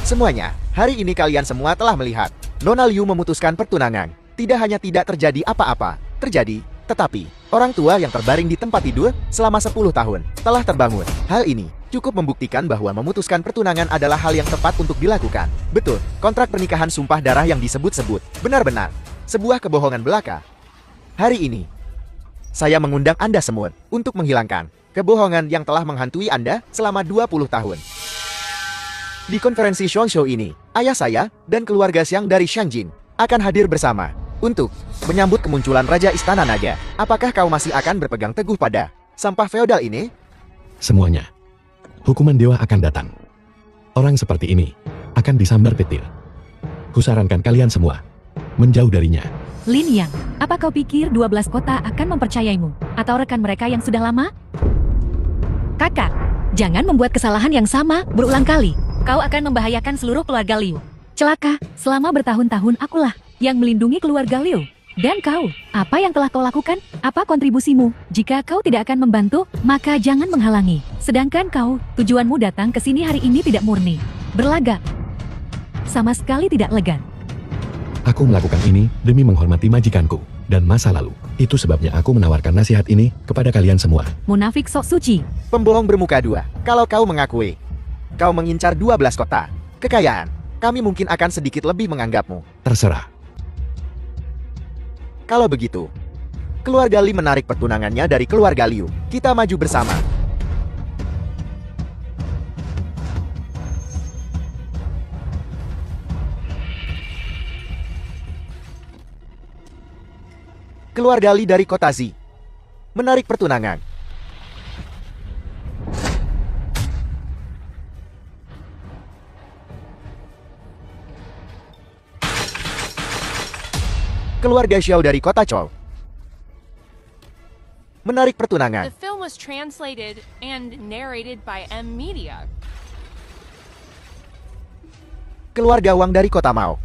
Semuanya, hari ini kalian semua telah melihat. Nona Liu memutuskan pertunangan. Tidak hanya tidak terjadi apa-apa, terjadi, tetapi orang tua yang terbaring di tempat tidur selama 10 tahun telah terbangun. Hal ini cukup membuktikan bahwa memutuskan pertunangan adalah hal yang tepat untuk dilakukan. Betul, kontrak pernikahan sumpah darah yang disebut-sebut benar-benar sebuah kebohongan belaka. Hari ini, saya mengundang Anda semua untuk menghilangkan kebohongan yang telah menghantui Anda selama 20 tahun. Di konferensi Xuanzhou ini, ayah saya dan keluarga Xiang dari Shangjin akan hadir bersama untuk menyambut kemunculan Raja Istana Naga. Apakah kau masih akan berpegang teguh pada sampah feodal ini? Semuanya. Hukuman dewa akan datang. Orang seperti ini akan disambar petir. Kusarankan kalian semua menjauh darinya. Lin Yang, apa kau pikir 12 kota akan mempercayaimu? Atau rekan mereka yang sudah lama? Kakak, jangan membuat kesalahan yang sama berulang kali. Kau akan membahayakan seluruh keluarga Liu. Celaka, selama bertahun-tahun akulah yang melindungi keluarga Liu. Dan kau, apa yang telah kau lakukan? Apa kontribusimu? Jika kau tidak akan membantu, maka jangan menghalangi. Sedangkan kau, tujuanmu datang ke sini hari ini tidak murni. Berlagak. Sama sekali tidak elegan. Aku melakukan ini demi menghormati majikanku dan masa lalu. Itu sebabnya aku menawarkan nasihat ini kepada kalian semua. Munafik sok suci. Pembohong bermuka dua. Kalau kau mengakui kau mengincar 12 kota kekayaan, kami mungkin akan sedikit lebih menganggapmu. Terserah. Kalau begitu, keluarga Li menarik pertunangannya dari keluarga Liu. Kita maju bersama. Keluarga Li dari kota Zi menarik pertunangan. Keluarga Xiao dari kota Chou menarik pertunangan. The film was translated and narrated by M Media. Keluarga Wang dari kota Mao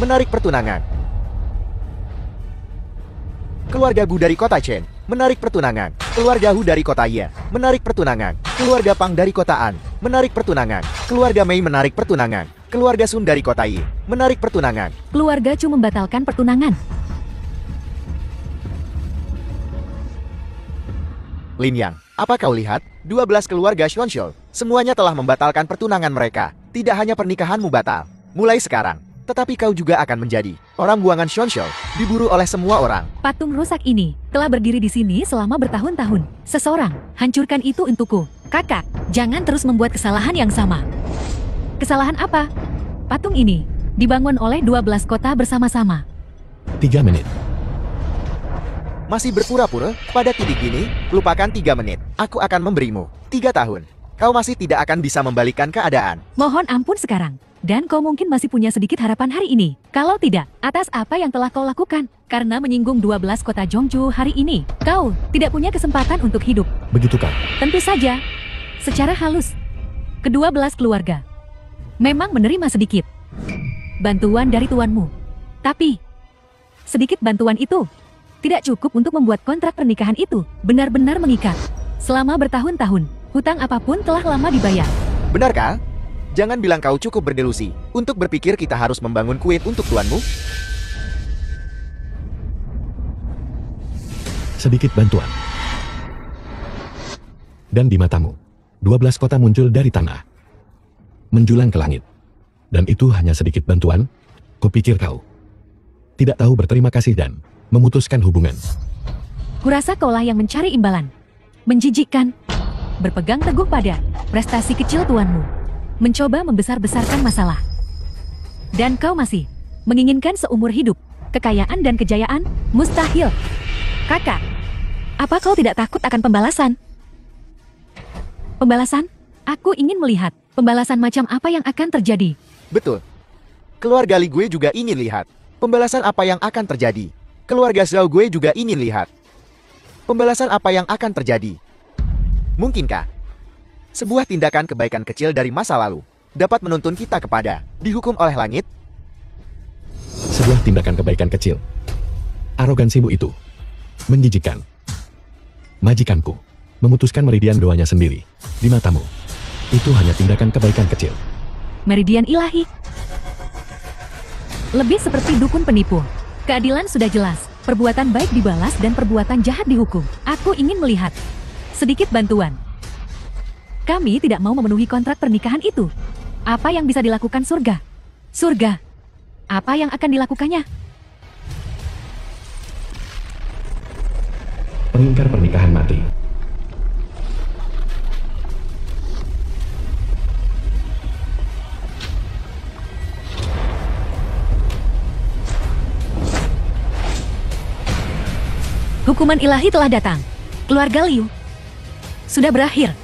menarik pertunangan. Keluarga Gu dari kota Chen menarik pertunangan. Keluarga Hu dari kota Ye menarik pertunangan. Keluarga Pang dari kota An menarik pertunangan. Keluarga Mei menarik pertunangan. Keluarga Sun dari kota Yi menarik pertunangan. Keluarga Chu membatalkan pertunangan. Lin Yang, apa kau lihat? 12 keluarga Xuanzhou, semuanya telah membatalkan pertunangan mereka. Tidak hanya pernikahanmu batal. Mulai sekarang, tetapi kau juga akan menjadi orang buangan Xuanzhou, diburu oleh semua orang. Patung rusak ini telah berdiri di sini selama bertahun-tahun. Seseorang hancurkan itu untukku. Kakak, jangan terus membuat kesalahan yang sama. Kesalahan apa? Patung ini dibangun oleh 12 kota bersama-sama. 3 menit. Masih berpura-pura? Pada titik ini, lupakan 3 menit. Aku akan memberimu 3 tahun. Kau masih tidak akan bisa membalikkan keadaan. Mohon ampun sekarang. Dan kau mungkin masih punya sedikit harapan hari ini. Kalau tidak, atas apa yang telah kau lakukan? Karena menyinggung 12 kota Zhongzhou hari ini, kau tidak punya kesempatan untuk hidup. Begitukah? Tentu saja, secara halus, kedua belas keluarga memang menerima sedikit bantuan dari tuanmu. Tapi, sedikit bantuan itu tidak cukup untuk membuat kontrak pernikahan itu benar-benar mengikat. Selama bertahun-tahun, hutang apapun telah lama dibayar. Benarkah? Jangan bilang kau cukup berdelusi untuk berpikir kita harus membangun kuil untuk tuanmu. Sedikit bantuan. Dan di matamu, 12 kota muncul dari tanah, menjulang ke langit. Dan itu hanya sedikit bantuan? Kupikir kau tidak tahu berterima kasih dan memutuskan hubungan. Kurasa kaulah yang mencari imbalan. Menjijikkan. Berpegang teguh pada prestasi kecil tuanmu. Mencoba membesar-besarkan masalah. Dan kau masih menginginkan seumur hidup, kekayaan dan kejayaan? Mustahil. Kakak, apa kau tidak takut akan pembalasan? Pembalasan? Aku ingin melihat pembalasan macam apa yang akan terjadi. Betul. Keluarga Li gue juga ingin lihat pembalasan apa yang akan terjadi. Keluarga Zhao gue juga ingin lihat pembalasan apa yang akan terjadi. Mungkinkah sebuah tindakan kebaikan kecil dari masa lalu dapat menuntun kita kepada dihukum oleh langit? Sebuah tindakan kebaikan kecil. Arogansimu itu menjijikkan. Majikanku memutuskan meridian doanya sendiri. Di matamu, itu hanya tindakan kebaikan kecil. Meridian ilahi. Lebih seperti dukun penipu. Keadilan sudah jelas. Perbuatan baik dibalas dan perbuatan jahat dihukum. Aku ingin melihat sedikit bantuan. Kami tidak mau memenuhi kontrak pernikahan itu. Apa yang bisa dilakukan surga? Surga. Apa yang akan dilakukannya? Pengingkar pernikahan mati. Hukuman ilahi telah datang. Keluarga Liu sudah berakhir.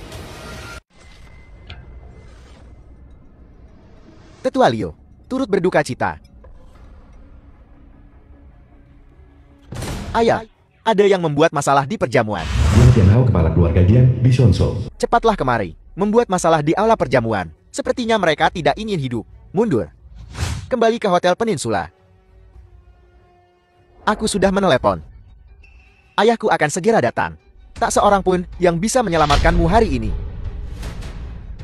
Tetua Liu turut berduka cita. Ayah, ada yang membuat masalah di perjamuan. Yang Tianhao kepala keluarga Jian di Xuanzhou. Cepatlah kemari, membuat masalah di aula perjamuan. Sepertinya mereka tidak ingin hidup. Mundur. Kembali ke Hotel Peninsula. Aku sudah menelepon. Ayahku akan segera datang. Tak seorang pun yang bisa menyelamatkanmu hari ini.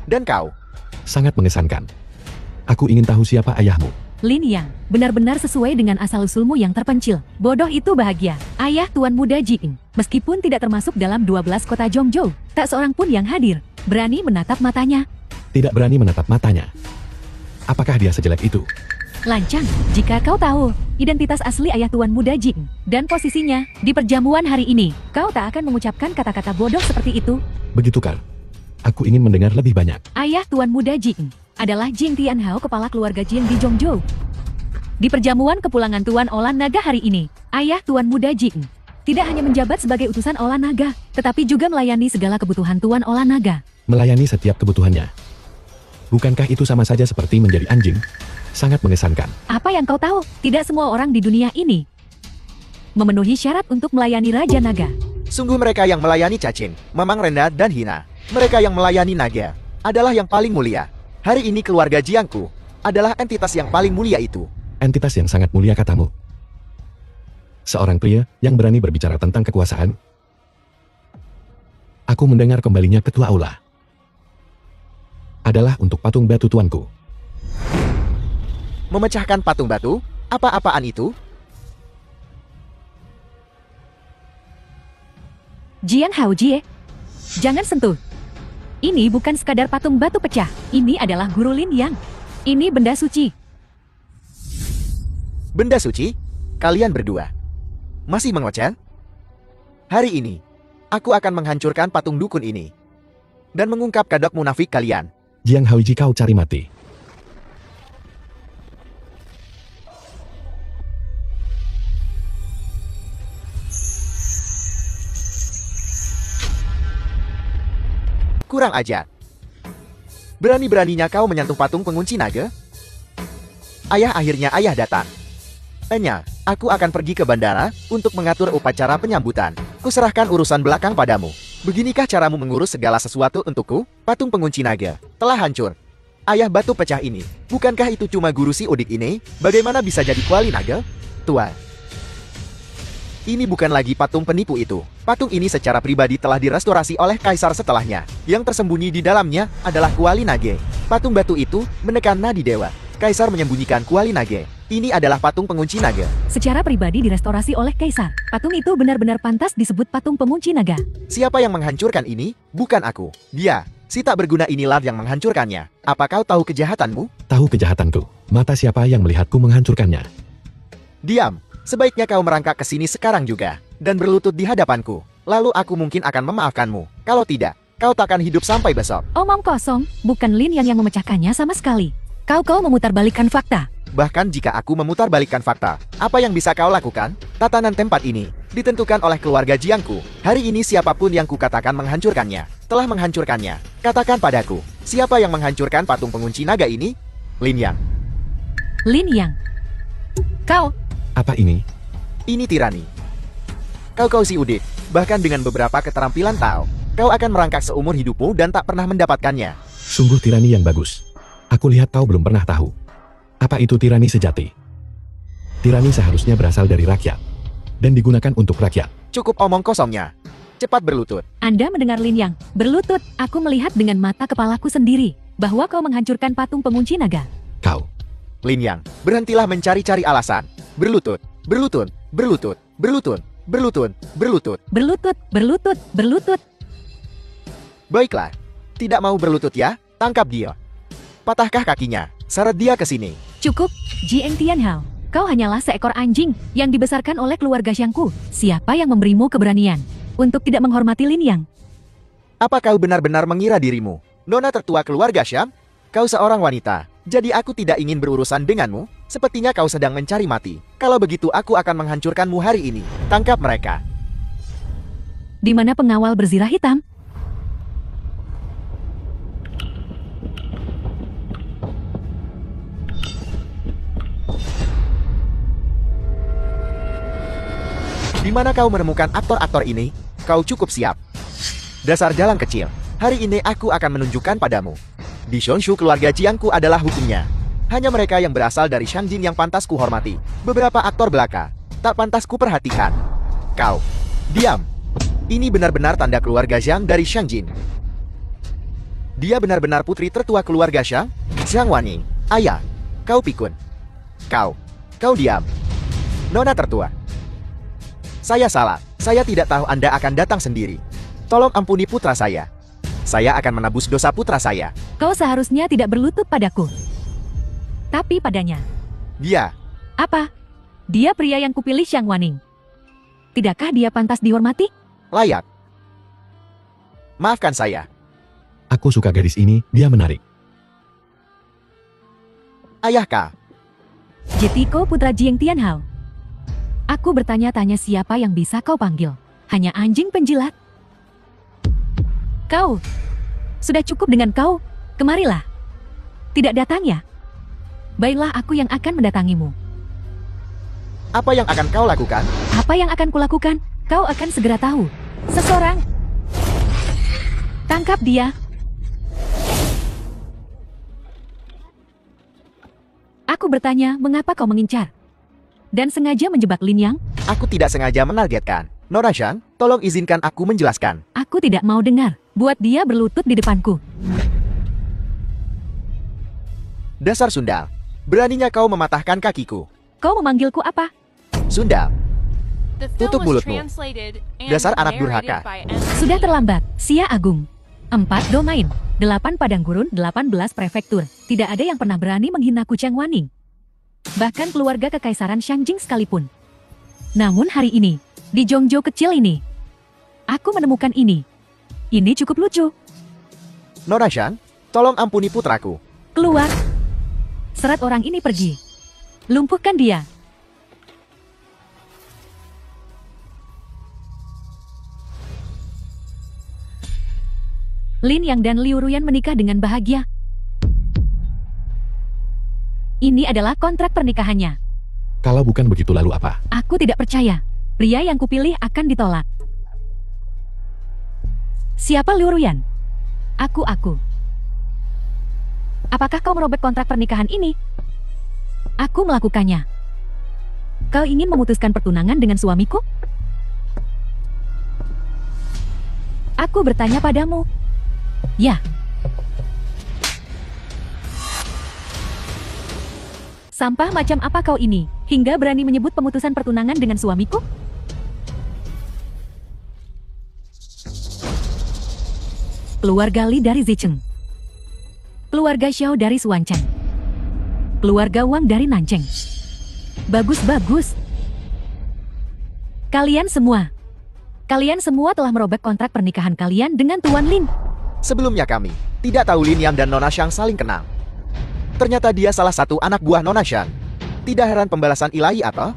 Dan kau? Sangat mengesankan. Aku ingin tahu siapa ayahmu. Lin Yang, benar-benar sesuai dengan asal-usulmu yang terpencil. Bodoh itu bahagia. Ayah Tuan Muda Jing, meskipun tidak termasuk dalam 12 kota Zhongzhou, tak seorang pun yang hadir berani menatap matanya. Tidak berani menatap matanya. Apakah dia sejelek itu? Lancang, jika kau tahu identitas asli ayah Tuan Muda Jing dan posisinya di perjamuan hari ini, kau tak akan mengucapkan kata-kata bodoh seperti itu. Begitukah? Aku ingin mendengar lebih banyak. Ayah Tuan Muda Jing adalah Jing Tianhao, kepala keluarga Jing di Zhongzhou. Di perjamuan kepulangan Tuan Olan Naga hari ini, ayah Tuan Muda Jing tidak hanya menjabat sebagai utusan Olan Naga, tetapi juga melayani segala kebutuhan Tuan Olan Naga. Melayani setiap kebutuhannya. Bukankah itu sama saja seperti menjadi anjing? Sangat mengesankan. Apa yang kau tahu? Tidak semua orang di dunia ini memenuhi syarat untuk melayani Raja Naga. Sungguh mereka yang melayani cacing, memang rendah dan hina. Mereka yang melayani naga adalah yang paling mulia. Hari ini keluarga Jiangku adalah entitas yang paling mulia itu. Entitas yang sangat mulia katamu. Seorang pria yang berani berbicara tentang kekuasaan. Aku mendengar kembalinya ketua aula. Adalah untuk patung batu tuanku. Memecahkan patung batu? Apa-apaan itu? Jiang Haojie, jangan sentuh. Ini bukan sekadar patung batu pecah. Ini adalah guru Lin Yang. Ini benda suci. Benda suci? Kalian berdua masih mengoceh? Hari ini, aku akan menghancurkan patung dukun ini dan mengungkap kedok munafik kalian. Jiang Haoji, kau cari mati. Kurang ajar. Berani-beraninya kau menyentuh patung pengunci naga? Akhirnya ayah datang. Enya, aku akan pergi ke bandara untuk mengatur upacara penyambutan. Kuserahkan urusan belakang padamu. Beginikah caramu mengurus segala sesuatu untukku? Patung pengunci naga telah hancur. Ayah, batu pecah ini, bukankah itu cuma guru si Udik ini? Bagaimana bisa jadi kuali naga? Tua. Ini bukan lagi patung penipu itu. Patung ini secara pribadi telah direstorasi oleh kaisar setelahnya. Yang tersembunyi di dalamnya adalah kuali nage. Patung batu itu menekan nadi dewa. Kaisar menyembunyikan kuali nage. Ini adalah patung pengunci naga. Secara pribadi direstorasi oleh kaisar. Patung itu benar-benar pantas disebut patung pengunci naga. Siapa yang menghancurkan ini? Bukan aku. Dia. Si tak berguna inilah yang menghancurkannya. Apa kau tahu kejahatanmu? Tahu kejahatanku. Mata siapa yang melihatku menghancurkannya? Diam. Sebaiknya kau merangkak ke sini sekarang juga dan berlutut di hadapanku. Lalu aku mungkin akan memaafkanmu. Kalau tidak, kau takkan hidup sampai besok. Omong kosong, bukan Lin yang memecahkannya sama sekali. Kau memutarbalikkan fakta. Bahkan jika aku memutarbalikkan fakta, apa yang bisa kau lakukan? Tatanan tempat ini ditentukan oleh keluarga Jiangku. Hari ini siapapun yang kukatakan menghancurkannya, telah menghancurkannya. Katakan padaku, siapa yang menghancurkan patung pengunci naga ini? Lin Yang. Lin Yang. Kau. Apa ini? Ini tirani. Kau si Udik, bahkan dengan beberapa keterampilan kau akan merangkak seumur hidupmu dan tak pernah mendapatkannya. Sungguh tirani yang bagus. Aku lihat kau belum pernah tahu. Apa itu tirani sejati? Tirani seharusnya berasal dari rakyat dan digunakan untuk rakyat. Cukup omong kosongnya. Cepat berlutut. Anda mendengar Lin Yang? Berlutut. Aku melihat dengan mata kepalaku sendiri bahwa kau menghancurkan patung pengunci naga. Kau. Lin Yang, berhentilah mencari-cari alasan. Berlutut, berlutut, berlutut, berlutut, berlutut, berlutut. Berlutut, berlutut, berlutut. Baiklah. Tidak mau berlutut ya? Tangkap dia. Patahkah kakinya? Seret dia ke sini. Cukup, Jiang Tianhao. Kau hanyalah seekor anjing yang dibesarkan oleh keluarga Xiangku. Siapa yang memberimu keberanian untuk tidak menghormati Lin Yang? Apa kau benar-benar mengira dirimu nona tertua keluarga Xiang? Kau seorang wanita, jadi aku tidak ingin berurusan denganmu. Sepertinya kau sedang mencari mati. Kalau begitu aku akan menghancurkanmu hari ini. Tangkap mereka. Di mana pengawal berzirah hitam? Di mana kau menemukan aktor-aktor ini? Kau cukup siap. Dasar jalan kecil. Hari ini aku akan menunjukkan padamu. Di Shonshu keluarga Jiangku adalah hukumnya. Hanya mereka yang berasal dari Shangjin yang pantas ku hormati. Beberapa aktor belaka tak pantas ku perhatikan. Kau, diam. Ini benar-benar tanda keluarga Zhang dari Shangjin. Dia benar-benar putri tertua keluarga Zhang. Zhang Wanning, ayah, kau pikun. Kau diam. Nona tertua. Saya salah. Saya tidak tahu Anda akan datang sendiri. Tolong ampuni putra saya. Saya akan menebus dosa putra saya. Kau seharusnya tidak berlutut padaku. Tapi padanya. Dia. Apa? Dia pria yang kupilih Xiang Wanning. Tidakkah dia pantas dihormati? Layak. Maafkan saya. Aku suka gadis ini, dia menarik. Ayahkah? Jetiko putra Jiang Tianhao. Aku bertanya-tanya siapa yang bisa kau panggil. Hanya anjing penjilat. Kau. Sudah cukup dengan kau. Kemarilah. Tidak datang ya? Baiklah aku yang akan mendatangimu. Apa yang akan kau lakukan? Apa yang akan kulakukan? Kau akan segera tahu. Seseorang. Tangkap dia. Aku bertanya, mengapa kau mengincar? Dan sengaja menjebak Lin Yang? Aku tidak sengaja menargetkan. Nona Zhang, tolong izinkan aku menjelaskan. Aku tidak mau dengar. Buat dia berlutut di depanku. Dasar sundal. Beraninya kau mematahkan kakiku. Kau memanggilku apa? Sundal. The Tutup film was mulutmu. translated and Dasar anak narrated durhaka. by M. Sudah terlambat, Sia Agung. 4 domain, 8 padang gurun, 18 prefektur. Tidak ada yang pernah berani menghinaku Cheng Waning. Bahkan keluarga kekaisaran Shangjing sekalipun. Namun hari ini, di Zhongzhou kecil ini, aku menemukan ini. Ini cukup lucu. Nona Shan, tolong ampuni putraku. Keluar. Seret orang ini pergi. Lumpuhkan dia. Lin Yang dan Liu Ruyan menikah dengan bahagia. Ini adalah kontrak pernikahannya. Kalau bukan begitu lalu apa? Aku tidak percaya. Pria yang kupilih akan ditolak. Siapa Liu Ruyan? Aku. Apakah kau merobek kontrak pernikahan ini? Aku melakukannya. Kau ingin memutuskan pertunangan dengan suamiku? Aku bertanya padamu. Ya. Sampah macam apa kau ini, hingga berani menyebut pemutusan pertunangan dengan suamiku? Keluarga Li dari Zicheng. Keluarga Xiao dari Suancheng. Keluarga Wang dari Nancheng. Bagus. Kalian semua telah merobek kontrak pernikahan kalian dengan Tuan Lin. Sebelumnya kami tidak tahu Lin Yang dan Nona Shang saling kenal. Ternyata dia salah satu anak buah Nona Shang. Tidak heran pembalasan ilahi atau?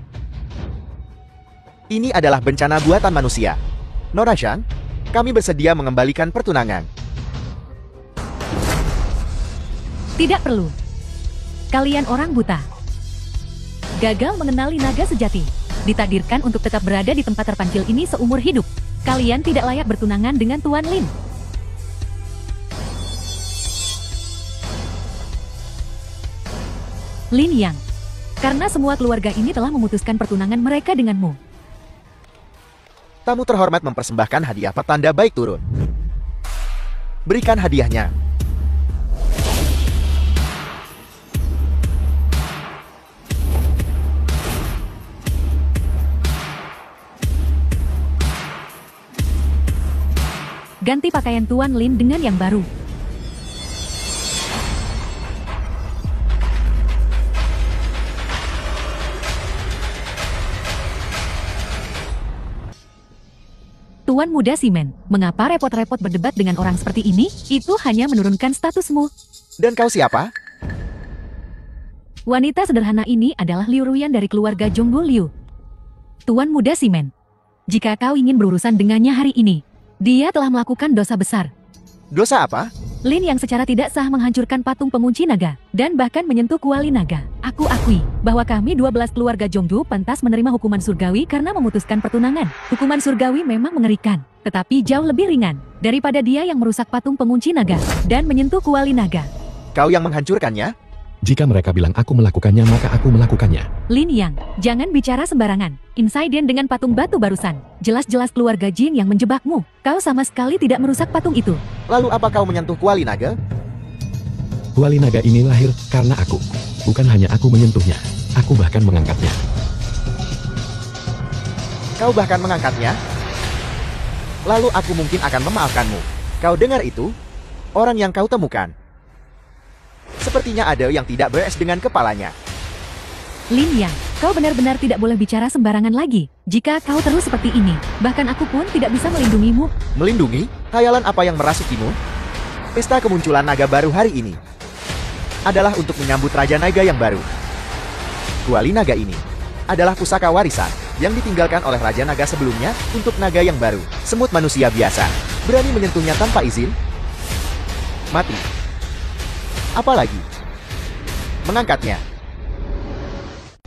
Ini adalah bencana buatan manusia. Nona Shang, kami bersedia mengembalikan pertunangan. Tidak perlu. Kalian orang buta. Gagal mengenali naga sejati. Ditakdirkan untuk tetap berada di tempat terpencil ini seumur hidup. Kalian tidak layak bertunangan dengan Tuan Lin. Lin Yang, karena semua keluarga ini telah memutuskan pertunangan mereka denganmu. Tamu terhormat mempersembahkan hadiah pertanda baik turun. Berikan hadiahnya. Ganti pakaian Tuan Lin dengan yang baru. Tuan Muda Simen, mengapa repot-repot berdebat dengan orang seperti ini? Itu hanya menurunkan statusmu. Dan kau siapa? Wanita sederhana ini adalah Liu Ruyan dari keluarga Zhongguo Liu. Tuan Muda Simen, jika kau ingin berurusan dengannya hari ini, dia telah melakukan dosa besar. Dosa apa? Lin Yang secara tidak sah menghancurkan patung pengunci naga, dan bahkan menyentuh kuali naga. Aku akui bahwa kami 12 keluarga Zhongzhou pantas menerima hukuman surgawi karena memutuskan pertunangan. Hukuman surgawi memang mengerikan, tetapi jauh lebih ringan daripada dia yang merusak patung pengunci naga dan menyentuh kuali naga. Kau yang menghancurkannya? Jika mereka bilang aku melakukannya, maka aku melakukannya. Lin Yang, jangan bicara sembarangan. Insiden dengan patung batu barusan. Jelas-jelas keluarga Jing yang menjebakmu. Kau sama sekali tidak merusak patung itu. Lalu apa kau menyentuh kuali naga? Kuali naga ini lahir karena aku. Bukan hanya aku menyentuhnya, aku bahkan mengangkatnya. Kau bahkan mengangkatnya? Lalu aku mungkin akan memaafkanmu. Kau dengar itu? Orang yang kau temukan. Sepertinya ada yang tidak beres dengan kepalanya. Lin Yang, kau benar-benar tidak boleh bicara sembarangan lagi. Jika kau terus seperti ini, bahkan aku pun tidak bisa melindungimu. Melindungi? Khayalan apa yang merasukimu? Pesta kemunculan naga baru hari ini adalah untuk menyambut Raja Naga yang baru. Kuali naga ini adalah pusaka warisan yang ditinggalkan oleh Raja Naga sebelumnya untuk naga yang baru. Semut manusia biasa berani menyentuhnya tanpa izin? Mati. Apalagi mengangkatnya.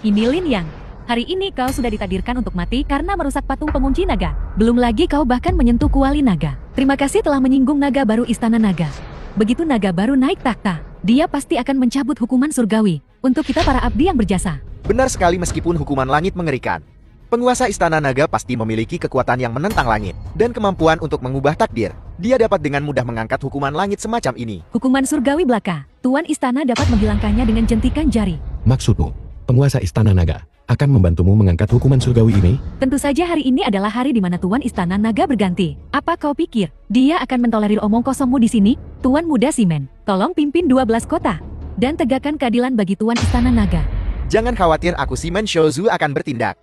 Ini Lin Yang. Hari ini kau sudah ditakdirkan untuk mati karena merusak patung pengunci naga. Belum lagi kau bahkan menyentuh kuali naga. Terima kasih telah menyinggung naga baru Istana Naga. Begitu naga baru naik takhta, dia pasti akan mencabut hukuman surgawi untuk kita para abdi yang berjasa. Benar sekali, meskipun hukuman langit mengerikan. Penguasa Istana Naga pasti memiliki kekuatan yang menentang langit dan kemampuan untuk mengubah takdir. Dia dapat dengan mudah mengangkat hukuman langit semacam ini. Hukuman surgawi belaka, Tuan Istana dapat menghilangkannya dengan jentikan jari. Maksudmu, penguasa Istana Naga akan membantumu mengangkat hukuman surgawi ini? Tentu saja hari ini adalah hari di mana Tuan Istana Naga berganti. Apa kau pikir dia akan mentolerir omong kosongmu di sini? Tuan Muda Simen, tolong pimpin 12 kota dan tegakkan keadilan bagi Tuan Istana Naga. Jangan khawatir, aku Simen Shouzu akan bertindak.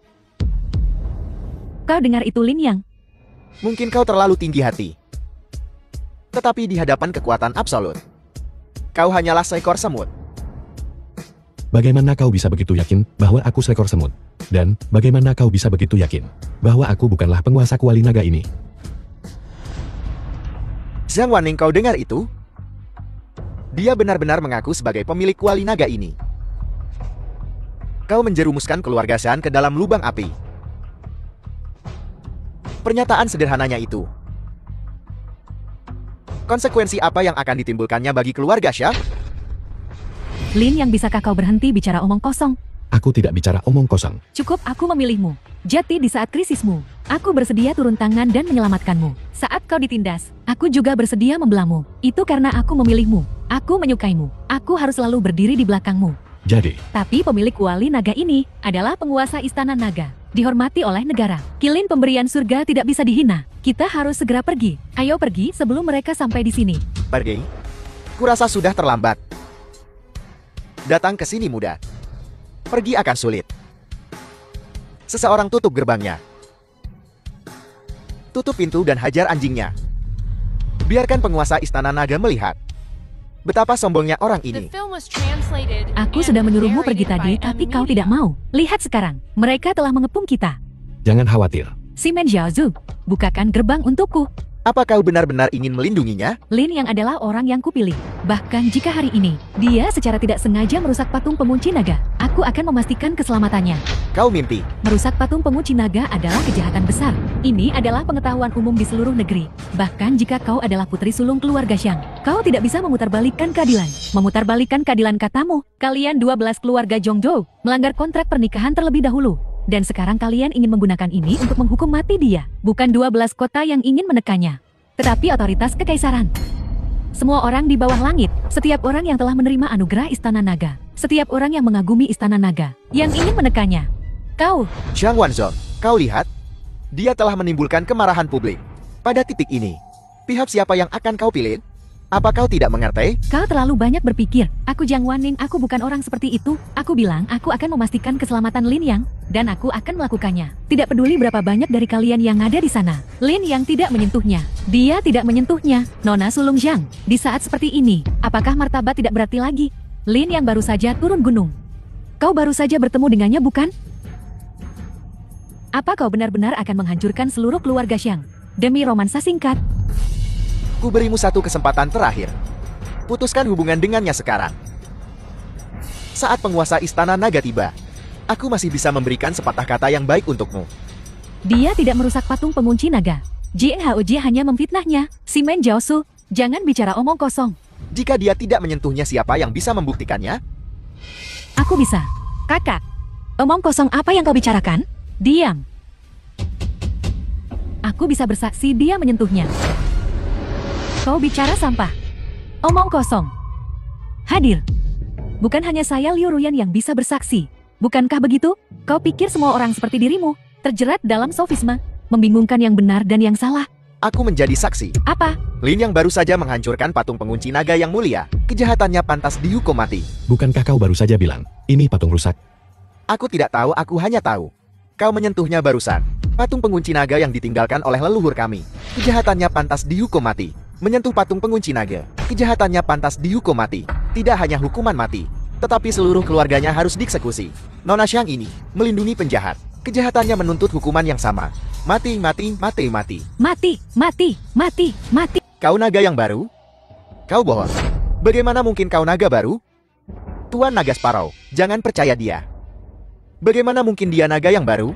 Kau dengar itu, Lin Yang? Mungkin kau terlalu tinggi hati. Tetapi di hadapan kekuatan absolut, kau hanyalah seekor semut. Bagaimana kau bisa begitu yakin bahwa aku seekor semut? Dan bagaimana kau bisa begitu yakin bahwa aku bukanlah penguasa kuali naga ini? Zhang Wanning, kau dengar itu? Dia benar-benar mengaku sebagai pemilik kuali naga ini. Kau menjerumuskan keluarga Shan ke dalam lubang api. Pernyataan sederhananya itu. Konsekuensi apa yang akan ditimbulkannya bagi keluarga Shan? Lin Yang, bisakah kau berhenti bicara omong kosong? Aku tidak bicara omong kosong. Cukup aku memilihmu. Jati di saat krisismu. Aku bersedia turun tangan dan menyelamatkanmu. Saat kau ditindas, aku juga bersedia membelamu. Itu karena aku memilihmu. Aku menyukaimu. Aku harus selalu berdiri di belakangmu. Jadi, Tapi pemilik kuali naga ini adalah penguasa Istana Naga. Dihormati oleh negara. Kilin pemberian surga tidak bisa dihina. Kita harus segera pergi. Ayo pergi sebelum mereka sampai di sini. Pergi? Kurasa sudah terlambat. Datang ke sini, muda. Pergi akan sulit. Seseorang tutup gerbangnya. Tutup pintu dan hajar anjingnya. Biarkan penguasa Istana Naga melihat betapa sombongnya orang The ini. film was translated Aku and sudah menyuruhmu pergi narrated tadi, by tapi M kau Media. tidak mau. Lihat sekarang, mereka telah mengepung kita. jangan khawatir. Simen Jiaozu, bukakan gerbang untukku. Apa kau benar-benar ingin melindunginya? Lin Yang adalah orang yang kupilih. Bahkan jika hari ini, dia secara tidak sengaja merusak patung pengunci naga, aku akan memastikan keselamatannya. Kau mimpi. Merusak patung pengunci naga adalah kejahatan besar. Ini adalah pengetahuan umum di seluruh negeri. Bahkan jika kau adalah putri sulung keluarga Xiang, kau tidak bisa memutarbalikkan keadilan. Memutarbalikkan keadilan katamu, kalian 12 keluarga Zhongzhou melanggar kontrak pernikahan terlebih dahulu. Dan sekarang kalian ingin menggunakan ini untuk menghukum mati dia. Bukan 12 kota yang ingin menekannya, tetapi otoritas kekaisaran. Semua orang di bawah langit, setiap orang yang telah menerima anugerah Istana Naga, setiap orang yang mengagumi Istana Naga, yang ingin menekannya. Kau, Zhang Wanzhong, kau lihat? Dia telah menimbulkan kemarahan publik. Pada titik ini, pihak siapa yang akan kau pilih? Apa kau tidak mengerti? kau terlalu banyak berpikir. Aku Zhang Wanning, aku bukan orang seperti itu. Aku bilang aku akan memastikan keselamatan Lin Yang, dan aku akan melakukannya. Tidak peduli berapa banyak dari kalian yang ada di sana. Lin Yang tidak menyentuhnya. Dia tidak menyentuhnya. Nona sulung Zhang, di saat seperti ini, apakah martabat tidak berarti lagi? Lin Yang baru saja turun gunung. Kau baru saja bertemu dengannya, bukan? Apa kau benar-benar akan menghancurkan seluruh keluarga Xiang demi romansa singkat? Ku berimu satu kesempatan terakhir. Putuskan hubungan dengannya sekarang. Saat penguasa Istana Naga tiba, aku masih bisa memberikan sepatah kata yang baik untukmu. Dia tidak merusak patung pengunci naga. Jing Haoji hanya memfitnahnya. Simen Jiaosu, jangan bicara omong kosong. Jika dia tidak menyentuhnya, siapa yang bisa membuktikannya? Aku bisa. Kakak, omong kosong apa yang kau bicarakan? Diam. Aku bisa bersaksi dia menyentuhnya. Kau bicara sampah. Omong kosong. Hadir. Bukan hanya saya Liu Ruyan yang bisa bersaksi. Bukankah begitu? Kau pikir semua orang seperti dirimu terjerat dalam sofisme, membingungkan yang benar dan yang salah. Aku menjadi saksi. Apa? Lin yang baru saja menghancurkan patung pengunci naga yang mulia. Kejahatannya pantas dihukum mati. Bukankah kau baru saja bilang, ini patung rusak? Aku tidak tahu, aku hanya tahu. Kau menyentuhnya barusan. Patung pengunci naga yang ditinggalkan oleh leluhur kami. Kejahatannya pantas dihukum mati. Menyentuh patung pengunci naga. Kejahatannya pantas dihukum mati. Tidak hanya hukuman mati, tetapi seluruh keluarganya harus dieksekusi. Nona Xiang ini melindungi penjahat. Kejahatannya menuntut hukuman yang sama. Mati, mati, mati, mati. Mati, mati, mati, mati. Kau naga yang baru? Kau bohong. Bagaimana mungkin kau naga baru? Tuan Naga Sparrow, jangan percaya dia. Bagaimana mungkin dia naga yang baru?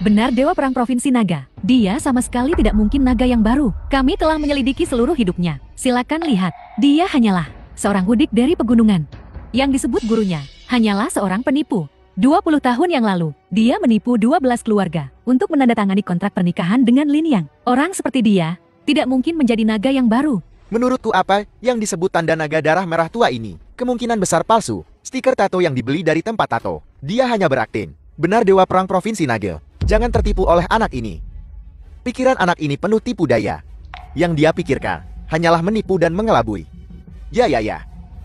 Benar Dewa Perang Provinsi Naga. Dia sama sekali tidak mungkin naga yang baru. Kami telah menyelidiki seluruh hidupnya. Silakan lihat. Dia hanyalah seorang budik dari pegunungan. Yang disebut gurunya hanyalah seorang penipu. 20 tahun yang lalu, dia menipu 12 keluarga untuk menandatangani kontrak pernikahan dengan Lin Yang. Orang seperti dia tidak mungkin menjadi naga yang baru. Menurutku apa yang disebut tanda naga darah merah tua ini? Kemungkinan besar palsu. Stiker tato yang dibeli dari tempat tato. Dia hanya berakting. Benar Dewa Perang Provinsi Naga. Jangan tertipu oleh anak ini. Pikiran anak ini penuh tipu daya. Yang dia pikirkan hanyalah menipu dan mengelabui. Ya.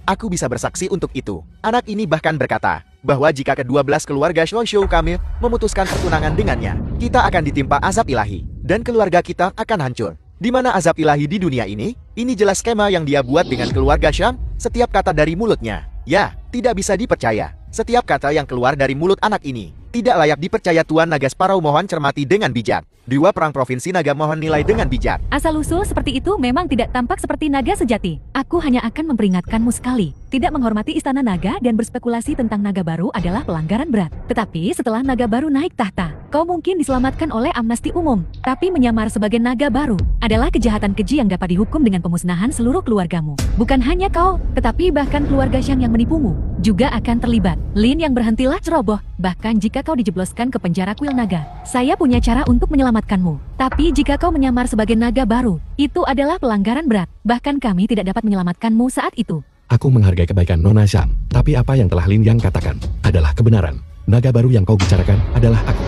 Aku bisa bersaksi untuk itu. Anak ini bahkan berkata bahwa jika ke-12 keluarga Shou kami memutuskan pertunangan dengannya, kita akan ditimpa azab ilahi dan keluarga kita akan hancur. Di mana azab ilahi di dunia ini? Ini jelas skema yang dia buat dengan keluarga Shang. Setiap kata dari mulutnya, ya, tidak bisa dipercaya. Setiap kata yang keluar dari mulut anak ini tidak layak dipercaya. Tuan Naga Sparrow mohon cermati dengan bijak. Dewa Perang Provinsi Naga mohon nilai dengan bijak. Asal-usul seperti itu memang tidak tampak seperti naga sejati. Aku hanya akan memperingatkanmu sekali. Tidak menghormati istana naga dan berspekulasi tentang naga baru adalah pelanggaran berat. Tetapi setelah naga baru naik tahta, kau mungkin diselamatkan oleh amnesti umum. Tapi menyamar sebagai naga baru adalah kejahatan keji yang dapat dihukum dengan pemusnahan seluruh keluargamu. Bukan hanya kau, tetapi bahkan keluarga Shang yang menipumu juga akan terlibat. Lin yang berhentilah ceroboh. Bahkan jika kau dijebloskan ke penjara kuil naga, saya punya cara untuk menyelamatkanmu. Tapi jika kau menyamar sebagai naga baru, itu adalah pelanggaran berat. Bahkan kami tidak dapat menyelamatkanmu saat itu. Aku menghargai kebaikan Nona Shang, tapi apa yang telah Lin Yang katakan adalah kebenaran. Naga baru yang kau bicarakan adalah aku.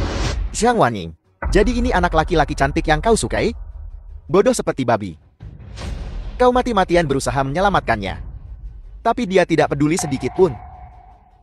Xiang Wanning, jadi ini anak laki-laki cantik yang kau sukai? Bodoh seperti babi. Kau mati-matian berusaha menyelamatkannya. Tapi dia tidak peduli sedikit pun.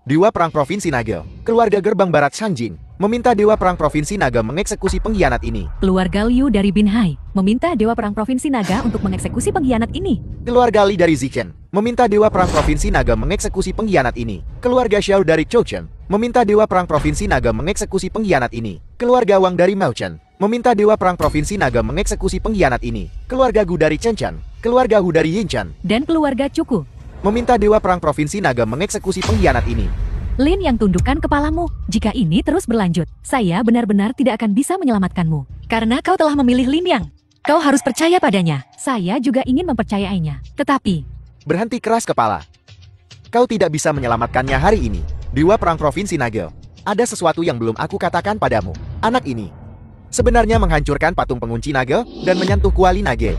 Dewa Perang Provinsi Naga, keluarga gerbang barat Shangjin, meminta Dewa Perang Provinsi Naga mengeksekusi pengkhianat ini. Keluarga Liu dari Binhai meminta Dewa Perang Provinsi Naga untuk mengeksekusi pengkhianat ini. Keluarga Li dari Zichen meminta Dewa Perang Provinsi Naga mengeksekusi pengkhianat ini. Keluarga Xiao dari Chouchen meminta Dewa Perang Provinsi Naga mengeksekusi pengkhianat ini. Keluarga Wang dari Mauchen meminta Dewa Perang Provinsi Naga mengeksekusi pengkhianat ini. Keluarga Gu dari Chenchan, keluarga Hu dari Yinchan, Dan keluarga Cuku meminta Dewa Perang Provinsi Naga mengeksekusi pengkhianat ini. Lin yang tundukkan kepalamu. Jika ini terus berlanjut, saya benar-benar tidak akan bisa menyelamatkanmu. Karena kau telah memilih Lin Yang. Kau harus percaya padanya. Saya juga ingin mempercayainya. Tetapi, Berhenti keras kepala. Kau tidak bisa menyelamatkannya hari ini. Dewa Perang Provinsi Naga, ada sesuatu yang belum aku katakan padamu. Anak ini sebenarnya menghancurkan patung pengunci naga dan menyentuh kuali naga.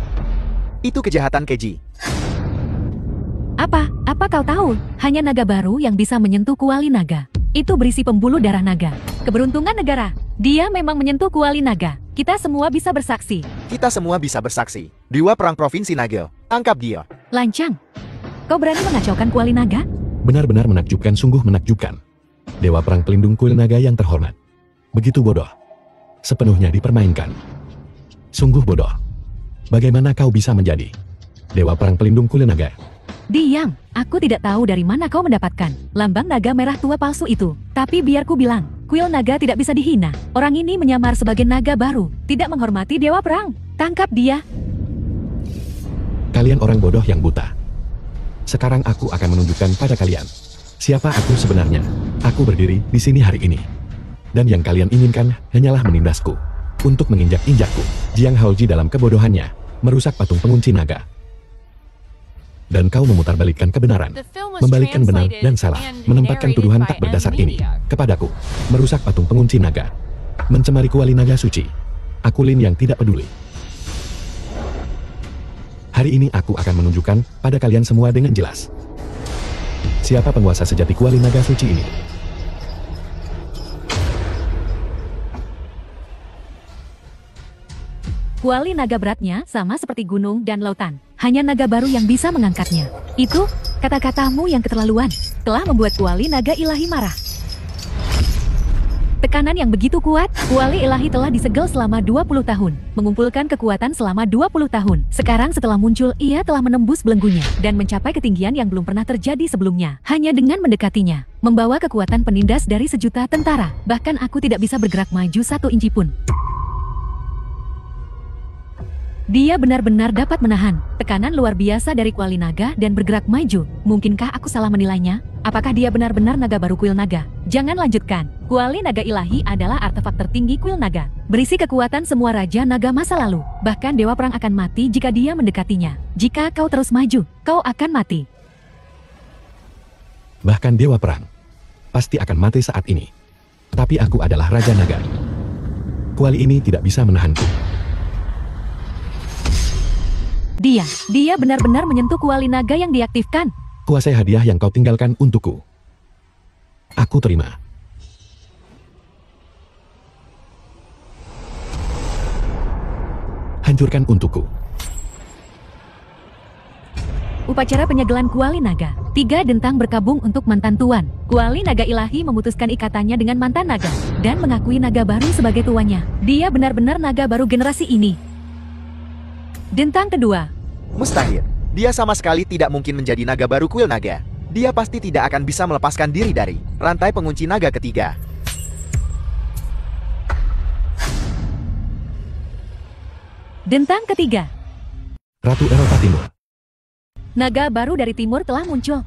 Itu kejahatan keji. Apa kau tahu? Hanya naga baru yang bisa menyentuh kuali naga. Itu berisi pembuluh darah naga. Keberuntungan negara. Dia memang menyentuh kuali naga. Kita semua bisa bersaksi. Kita semua bisa bersaksi. Dewa Perang Provinsi Naga, tangkap dia. Lancang. Kau berani mengacaukan kuali naga? Benar-benar menakjubkan, sungguh menakjubkan. Dewa Perang Pelindung Kuil Naga yang terhormat. Begitu bodoh. Sepenuhnya dipermainkan. Sungguh bodoh. Bagaimana kau bisa menjadi Dewa Perang Pelindung Kuil Naga? Diam, aku tidak tahu dari mana kau mendapatkan lambang naga merah tua palsu itu. Tapi biar ku bilang, kuil naga tidak bisa dihina. Orang ini menyamar sebagai naga baru, tidak menghormati Dewa Perang. Tangkap dia. Kalian orang bodoh yang buta. Sekarang aku akan menunjukkan pada kalian siapa aku sebenarnya. Aku berdiri di sini hari ini. Dan yang kalian inginkan hanyalah menindasku untuk menginjak-injakku. Jiang Haoji dalam kebodohannya merusak patung pengunci naga. Dan kau memutarbalikkan kebenaran, membalikkan benar dan salah, menempatkan tuduhan tak berdasar ini kepadaku, merusak patung pengunci naga, mencemari kuali naga suci. Aku Lin yang tidak peduli. Hari ini aku akan menunjukkan pada kalian semua dengan jelas siapa penguasa sejati kuali naga suci ini. Kuali naga beratnya sama seperti gunung dan lautan. Hanya naga baru yang bisa mengangkatnya. Itu, kata-katamu yang keterlaluan, telah membuat kuali naga ilahi marah. Tekanan yang begitu kuat, kuali ilahi telah disegel selama 20 tahun, mengumpulkan kekuatan selama 20 tahun. Sekarang setelah muncul, ia telah menembus belenggunya, dan mencapai ketinggian yang belum pernah terjadi sebelumnya. Hanya dengan mendekatinya, membawa kekuatan penindas dari sejuta tentara. Bahkan aku tidak bisa bergerak maju 1 inci pun. Dia benar-benar dapat menahan tekanan luar biasa dari kuali naga dan bergerak maju. Mungkinkah aku salah menilainya? Apakah dia benar-benar naga baru kuil naga? Jangan lanjutkan. Kuali naga ilahi adalah artefak tertinggi kuil naga. Berisi kekuatan semua raja naga masa lalu. Bahkan Dewa Perang akan mati jika dia mendekatinya. Jika kau terus maju, kau akan mati. Bahkan Dewa Perang pasti akan mati saat ini. Tapi aku adalah Raja Naga. Kuali ini tidak bisa menahanku. Dia benar-benar menyentuh kuali naga yang diaktifkan. Kuasai hadiah yang kau tinggalkan untukku. Aku terima. Hancurkan untukku. Upacara penyegelan kuali naga. 3 dentang berkabung untuk mantan tuan. Kuali naga ilahi memutuskan ikatannya dengan mantan naga dan mengakui naga baru sebagai tuannya. Dia benar-benar naga baru generasi ini. Dentang kedua. Mustahil. Dia sama sekali tidak mungkin menjadi naga baru kuil naga. Dia pasti tidak akan bisa melepaskan diri dari rantai pengunci naga ketiga. Dentang ketiga. Ratu Eropa Timur. Naga baru dari timur telah muncul.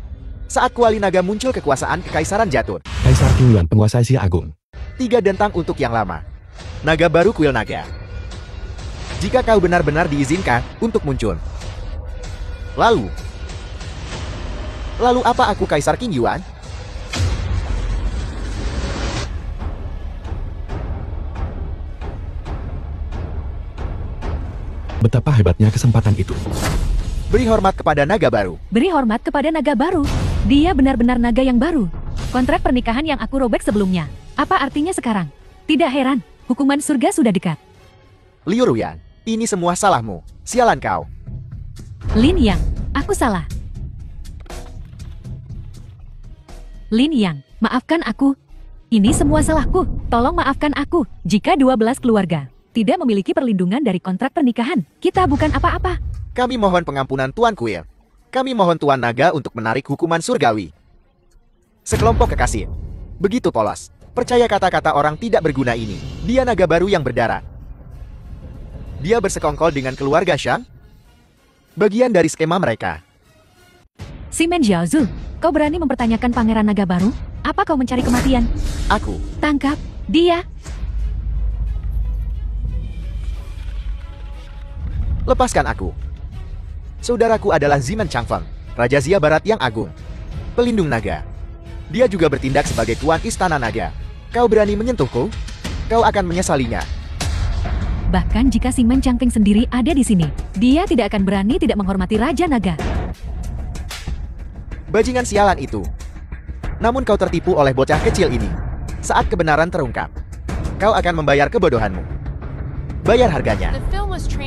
Saat kuali naga muncul, kekuasaan kekaisaran jatuh. Kaisar Qing Yuan, penguasa Asia Agung. 3 dentang untuk yang lama. Naga baru kuil naga. Jika kau benar-benar diizinkan untuk muncul. Lalu apa aku Kaisar Qing Yuan? Betapa hebatnya kesempatan itu. Beri hormat kepada naga baru. Beri hormat kepada naga baru. Dia benar-benar naga yang baru. Kontrak pernikahan yang aku robek sebelumnya. Apa artinya sekarang? Tidak heran, hukuman surga sudah dekat. Liu Ruyan, ini semua salahmu. Sialan kau. Lin Yang, aku salah. Lin Yang, maafkan aku. Ini semua salahku. Tolong maafkan aku. Jika 12 keluarga tidak memiliki perlindungan dari kontrak pernikahan, kita bukan apa-apa. Kami mohon pengampunan Tuan Kuil. Kami mohon Tuan Naga untuk menarik hukuman surgawi. Sekelompok kekasih. Begitu polos. Percaya kata-kata orang tidak berguna ini. Dia naga baru yang berdarah. Dia bersekongkol dengan keluarga Shang. Bagian dari skema mereka. Simen Jiaozu, kau berani mempertanyakan pangeran naga baru? Apa kau mencari kematian? Aku. Tangkap dia. Lepaskan aku. Saudaraku adalah Ziman Changfeng, Raja Zia Barat yang agung. Pelindung naga. Dia juga bertindak sebagai tuan istana naga. Kau berani menyentuhku? Kau akan menyesalinya. Bahkan jika Simen Changfeng sendiri ada di sini, dia tidak akan berani tidak menghormati Raja Naga. Bajingan sialan itu. Namun kau tertipu oleh bocah kecil ini. Saat kebenaran terungkap, kau akan membayar kebodohanmu. Bayar harganya.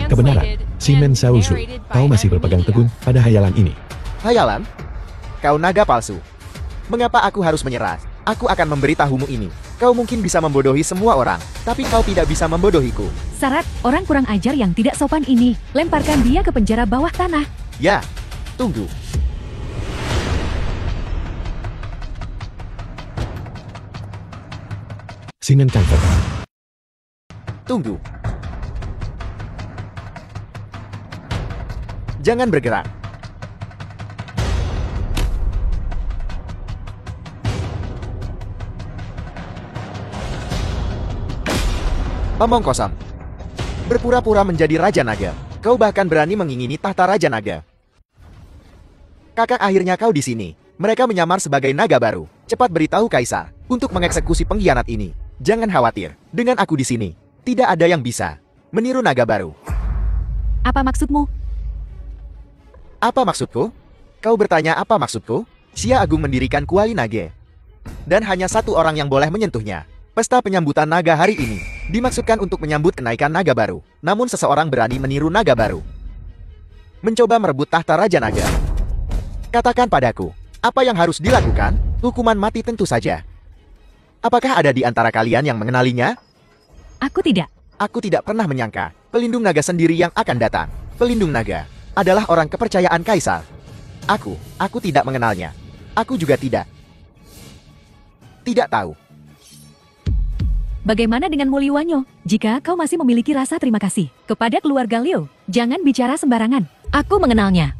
Kebenaran, Simen Xiaozu, kau masih berpegang teguh pada hayalan ini. Hayalan? Kau naga palsu. Mengapa aku harus menyerah? Aku akan memberitahumu ini. Kau mungkin bisa membodohi semua orang, tapi kau tidak bisa membodohiku. Syarat, orang kurang ajar yang tidak sopan ini. Lemparkan dia ke penjara bawah tanah. Ya, tunggu. Simen Changfeng. Tunggu. Jangan bergerak. Omong kosong. Berpura-pura menjadi Raja Naga. Kau bahkan berani mengingini tahta Raja Naga. Kakak, akhirnya kau di sini. Mereka menyamar sebagai naga baru. Cepat beritahu Kaisar untuk mengeksekusi pengkhianat ini. Jangan khawatir. Dengan aku di sini, tidak ada yang bisa meniru naga baru. Apa maksudmu? Apa maksudku? Kau bertanya apa maksudku? Xia Agung mendirikan kuali naga. Dan hanya satu orang yang boleh menyentuhnya. Pesta penyambutan naga hari ini dimaksudkan untuk menyambut kenaikan naga baru. Namun seseorang berani meniru naga baru. Mencoba merebut tahta Raja Naga. Katakan padaku, apa yang harus dilakukan? Hukuman mati tentu saja. Apakah ada di antara kalian yang mengenalinya? Aku tidak. Aku tidak pernah menyangka pelindung naga sendiri yang akan datang. Pelindung naga adalah orang kepercayaan Kaisar. Aku tidak mengenalnya. Aku juga tidak tahu. Bagaimana dengan Liu Wanyo? Jika kau masih memiliki rasa terima kasih kepada keluarga Liu, jangan bicara sembarangan. Aku mengenalnya.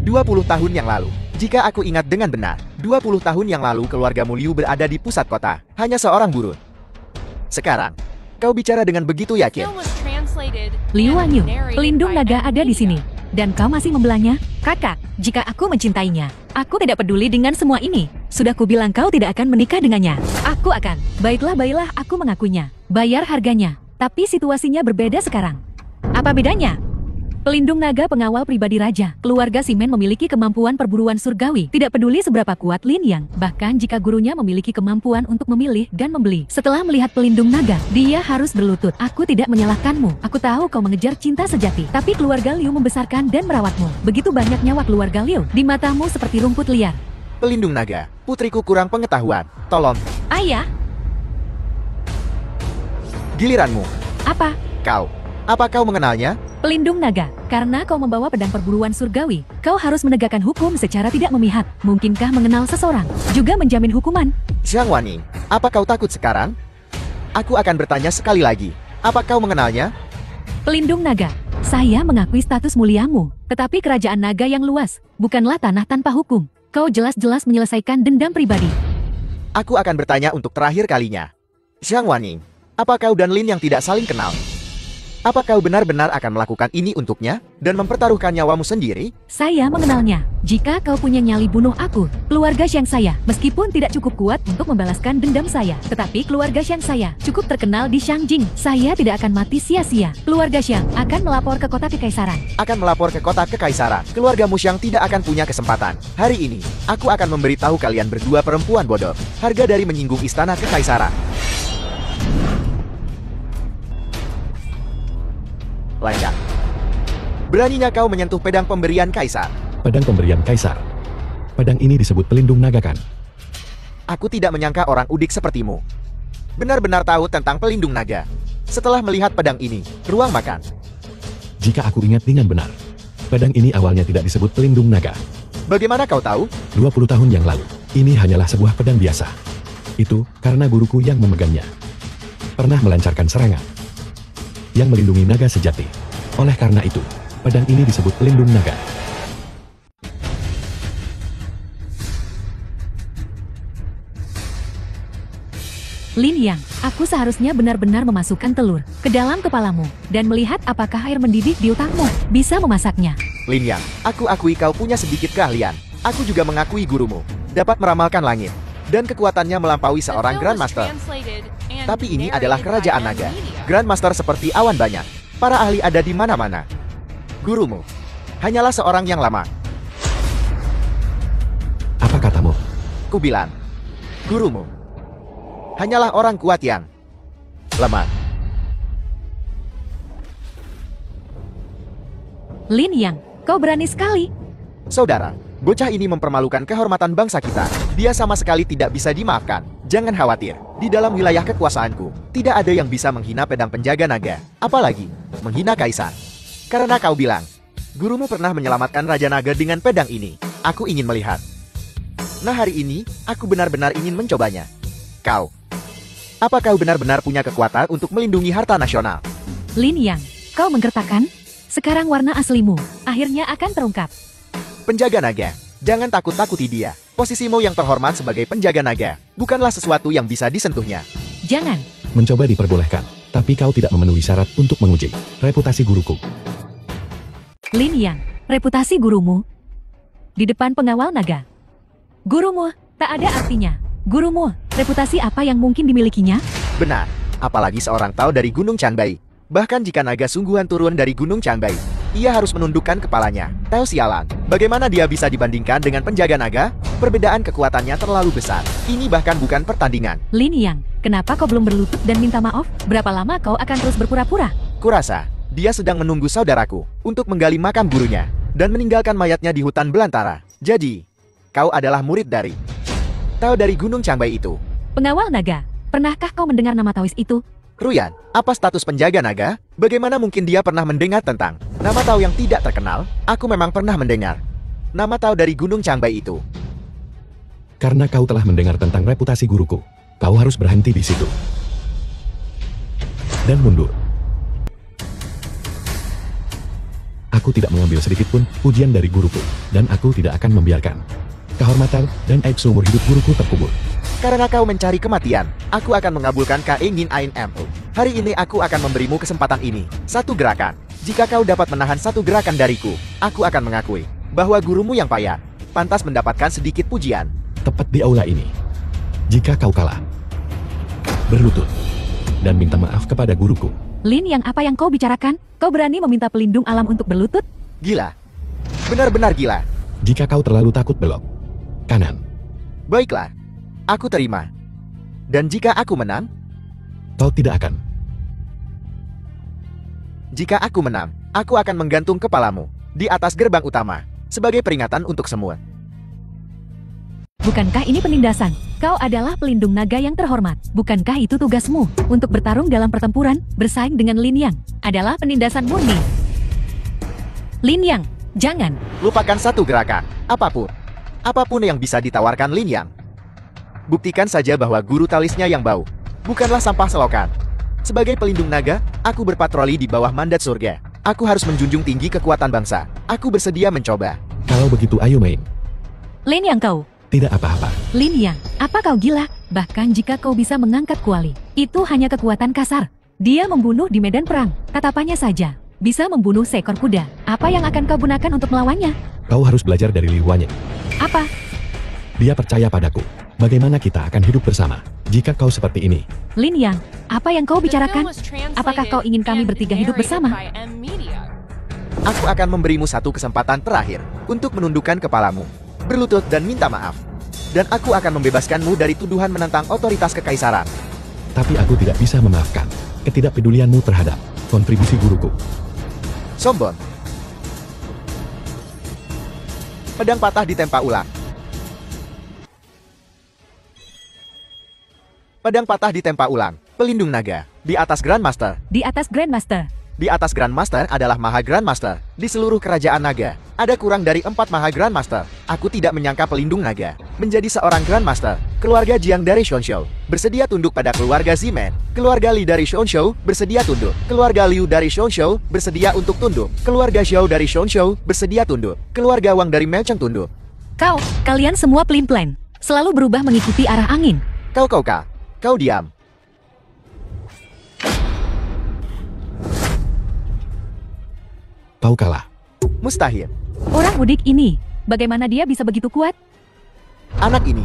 20 tahun yang lalu. Jika aku ingat dengan benar, 20 tahun yang lalu keluargamu Liu berada di pusat kota. Hanya seorang buruh. Sekarang, kau bicara dengan begitu yakin. Liu Wanyo, pelindung naga ada di sini. Dan kau masih membelanya? Kakak, jika aku mencintainya, aku tidak peduli dengan semua ini. Sudah kubilang kau tidak akan menikah dengannya. Aku akan. Baiklah, aku mengakuinya. Bayar harganya. Tapi situasinya berbeda sekarang. Apa bedanya? Pelindung naga pengawal pribadi raja. Keluarga Shimen memiliki kemampuan perburuan surgawi. Tidak peduli seberapa kuat Lin Yang, bahkan jika gurunya memiliki kemampuan untuk memilih dan membeli. Setelah melihat pelindung naga, dia harus berlutut. Aku tidak menyalahkanmu. Aku tahu kau mengejar cinta sejati, tapi keluarga Liu membesarkan dan merawatmu. Begitu banyak nyawa keluarga Liu di matamu seperti rumput liar. Pelindung naga, putriku kurang pengetahuan. Tolong, Ayah, giliranmu. apa? Apa kau mengenalnya? Pelindung naga, karena kau membawa pedang perburuan surgawi, kau harus menegakkan hukum secara tidak memihak. Mungkinkah mengenal seseorang juga menjamin hukuman? Zhang Wanning, apa kau takut sekarang? Aku akan bertanya sekali lagi. Apa kau mengenalnya? Pelindung naga, saya mengakui status muliamu, tetapi kerajaan naga yang luas bukanlah tanah tanpa hukum. Kau jelas-jelas menyelesaikan dendam pribadi. Aku akan bertanya untuk terakhir kalinya. Zhang Wanning, apa kau dan Lin yang tidak saling kenal? Apa kau benar-benar akan melakukan ini untuknya dan mempertaruhkan nyawamu sendiri? Saya mengenalnya. Jika kau punya nyali bunuh aku, keluarga Xiang saya, meskipun tidak cukup kuat untuk membalaskan dendam saya, tetapi keluarga Xiang saya cukup terkenal di Shangjing. Saya tidak akan mati sia-sia. Keluarga Xiang akan melapor ke kota kekaisaran. Akan melapor ke kota kekaisaran. Keluargamu Xiang tidak akan punya kesempatan. Hari ini, aku akan memberitahu kalian berdua perempuan bodoh. Harga dari menyinggung istana kekaisaran. Lanjut. Beraninya kau menyentuh pedang pemberian kaisar. Pedang pemberian kaisar. Pedang ini disebut pelindung naga kan? Aku tidak menyangka orang udik sepertimu benar-benar tahu tentang pelindung naga. Setelah melihat pedang ini, ruang makan. Jika aku ingat dengan benar, pedang ini awalnya tidak disebut pelindung naga. Bagaimana kau tahu? 20 tahun yang lalu, ini hanyalah sebuah pedang biasa. Itu karena guruku yang memegangnya pernah melancarkan serangan yang melindungi naga sejati. Oleh karena itu, pedang ini disebut pelindung naga. Lin Yang, aku seharusnya benar-benar memasukkan telur ke dalam kepalamu dan melihat apakah air mendidih di otakmu bisa memasaknya. Lin Yang, aku akui kau punya sedikit keahlian. Aku juga mengakui gurumu dapat meramalkan langit dan kekuatannya melampaui seorang Grandmaster. Tapi ini adalah kerajaan naga. Grandmaster seperti awan banyak. Para ahli ada di mana-mana. Gurumu hanyalah seorang yang lama. Apa katamu? Ku bilang, gurumu hanyalah orang kuat yang lemah. Lin Yang, kau berani sekali. Saudara, bocah ini mempermalukan kehormatan bangsa kita. Dia sama sekali tidak bisa dimaafkan. Jangan khawatir, di dalam wilayah kekuasaanku, tidak ada yang bisa menghina pedang penjaga naga. Apalagi, menghina kaisar. Karena kau bilang, gurumu pernah menyelamatkan Raja Naga dengan pedang ini. Aku ingin melihat. Nah hari ini, aku benar-benar ingin mencobanya. Apa kau benar-benar punya kekuatan untuk melindungi harta nasional? Lin Yang, kau menggertakkan? Sekarang warna aslimu akhirnya akan terungkap. Penjaga naga, jangan takut-takuti dia. Posisimu yang terhormat sebagai penjaga naga bukanlah sesuatu yang bisa disentuhnya. Jangan. Mencoba diperbolehkan, tapi kau tidak memenuhi syarat untuk menguji reputasi guruku. Lin Yang, reputasi gurumu di depan pengawal naga. Gurumu tak ada artinya. Gurumu, reputasi apa yang mungkin dimilikinya? Benar, apalagi seorang Tao dari Gunung Chanbai. Bahkan jika naga sungguhan turun dari Gunung Chanbai, ia harus menundukkan kepalanya. Tao sialan, bagaimana dia bisa dibandingkan dengan penjaga naga? Perbedaan kekuatannya terlalu besar. Ini bahkan bukan pertandingan. Lin Yang, kenapa kau belum berlutut dan minta maaf? Berapa lama kau akan terus berpura-pura? Kurasa, dia sedang menunggu saudaraku untuk menggali makam gurunya dan meninggalkan mayatnya di hutan belantara. Jadi, kau adalah murid dari Tao dari Gunung Chanbai itu. Pengawal naga, pernahkah kau mendengar nama Taois itu? Ruyan, apa status penjaga naga? Bagaimana mungkin dia pernah mendengar tentang nama Tao yang tidak terkenal? Aku memang pernah mendengar nama Tao dari Gunung Chanbai itu. Karena kau telah mendengar tentang reputasi guruku, kau harus berhenti di situ dan mundur. Aku tidak mengambil sedikit pun pujian dari guruku, dan aku tidak akan membiarkan kehormatan dan aib seumur hidup guruku terkubur. Karena kau mencari kematian, aku akan mengabulkan keinginan Ain Empu. Hari ini aku akan memberimu kesempatan ini. Satu gerakan. Jika kau dapat menahan satu gerakan dariku, aku akan mengakui bahwa gurumu yang payah pantas mendapatkan sedikit pujian. Tepat di aula ini. Jika kau kalah, berlutut dan minta maaf kepada guruku. Lin Yang, apa yang kau bicarakan? Kau berani meminta pelindung alam untuk berlutut? Gila. Benar-benar gila. Jika kau terlalu takut belok kanan. Baiklah. Aku terima. Dan jika aku menang? Kau tidak akan. Jika aku menang, aku akan menggantung kepalamu di atas gerbang utama sebagai peringatan untuk semua. Bukankah ini penindasan? Kau adalah pelindung naga yang terhormat. Bukankah itu tugasmu? Untuk bertarung dalam pertempuran, bersaing dengan Lin Yang adalah penindasan murni. Lin Yang, jangan. Lupakan satu gerakan, apapun yang bisa ditawarkan Lin Yang. Buktikan saja bahwa guru talisnya yang bau bukanlah sampah selokan. Sebagai pelindung naga, aku berpatroli di bawah mandat surga. Aku harus menjunjung tinggi kekuatan bangsa. Aku bersedia mencoba. Kalau begitu ayo main. Lin Yang, kau. Tidak apa-apa. Lin Yang, apa kau gila? Bahkan jika kau bisa mengangkat kuali, itu hanya kekuatan kasar. Dia membunuh di medan perang. Tatapannya saja bisa membunuh seekor kuda. Apa yang akan kau gunakan untuk melawannya? Kau harus belajar dari Li Huanya. Apa? Dia percaya padaku. Bagaimana kita akan hidup bersama jika kau seperti ini? Lin Yang, apa yang kau The film bicarakan? was translated Apakah kau ingin kami and bertiga hidup narrated bersama? by M Media. Aku akan memberimu satu kesempatan terakhir untuk menundukkan kepalamu, berlutut dan minta maaf. Dan aku akan membebaskanmu dari tuduhan menentang otoritas kekaisaran. Tapi aku tidak bisa memaafkan ketidakpedulianmu terhadap kontribusi guruku. Sombong. Pedang patah ditempa ulang. Pedang patah ditempa ulang. Pelindung naga. Di atas Grandmaster. Di atas Grandmaster. Di atas Grandmaster adalah Maha Grandmaster. Di seluruh kerajaan naga, ada kurang dari 4 Maha Grandmaster. Aku tidak menyangka pelindung naga menjadi seorang Grandmaster. Keluarga Jiang dari Shonshou bersedia tunduk pada keluarga Zimen. Keluarga Li dari Shonshou bersedia tunduk. Keluarga Liu dari Shonshou bersedia untuk tunduk. Keluarga Xiao dari Shonshou bersedia tunduk. Keluarga Wang dari Melcheng tunduk. Kalian semua pelin-pelan. Selalu berubah mengikuti arah angin. Kau diam. Kau kalah. Mustahil. Orang mudik ini, bagaimana dia bisa begitu kuat? Anak ini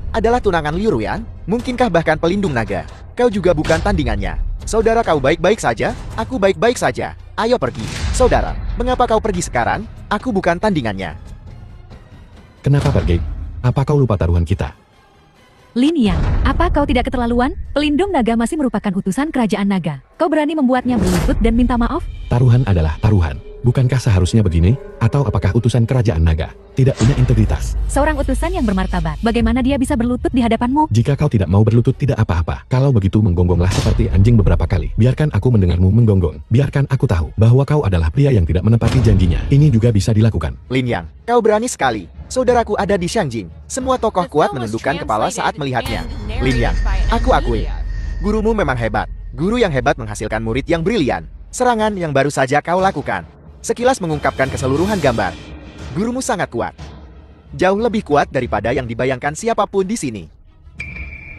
adalah tunangan Liu Ruyan. Mungkinkah bahkan pelindung naga? Kau juga bukan tandingannya. Saudara, kau baik-baik saja? Aku baik-baik saja. Ayo pergi. Saudara, mengapa kau pergi sekarang? Aku bukan tandingannya. Kenapa pergi? Apa kau lupa taruhan kita? Lin Yang, apa kau tidak keterlaluan? Pelindung naga masih merupakan utusan kerajaan naga. Kau berani membuatnya berlutut dan minta maaf? Taruhan adalah taruhan. Bukankah seharusnya begini? Atau apakah utusan kerajaan naga tidak punya integritas? Seorang utusan yang bermartabat, bagaimana dia bisa berlutut di hadapanmu? Jika kau tidak mau berlutut tidak apa-apa. Kalau begitu menggonggonglah seperti anjing beberapa kali. Biarkan aku mendengarmu menggonggong. Biarkan aku tahu bahwa kau adalah pria yang tidak menepati janjinya. Ini juga bisa dilakukan. Lin Yang, kau berani sekali. Saudaraku ada di Xiangjing. Semua tokoh kuat menundukkan kepala saat melihatnya. Lin Yang, aku akui. Gurumu memang hebat. Guru yang hebat menghasilkan murid yang brilian. Serangan yang baru saja kau lakukan sekilas mengungkapkan keseluruhan gambar. Gurumu sangat kuat. Jauh lebih kuat daripada yang dibayangkan siapapun di sini.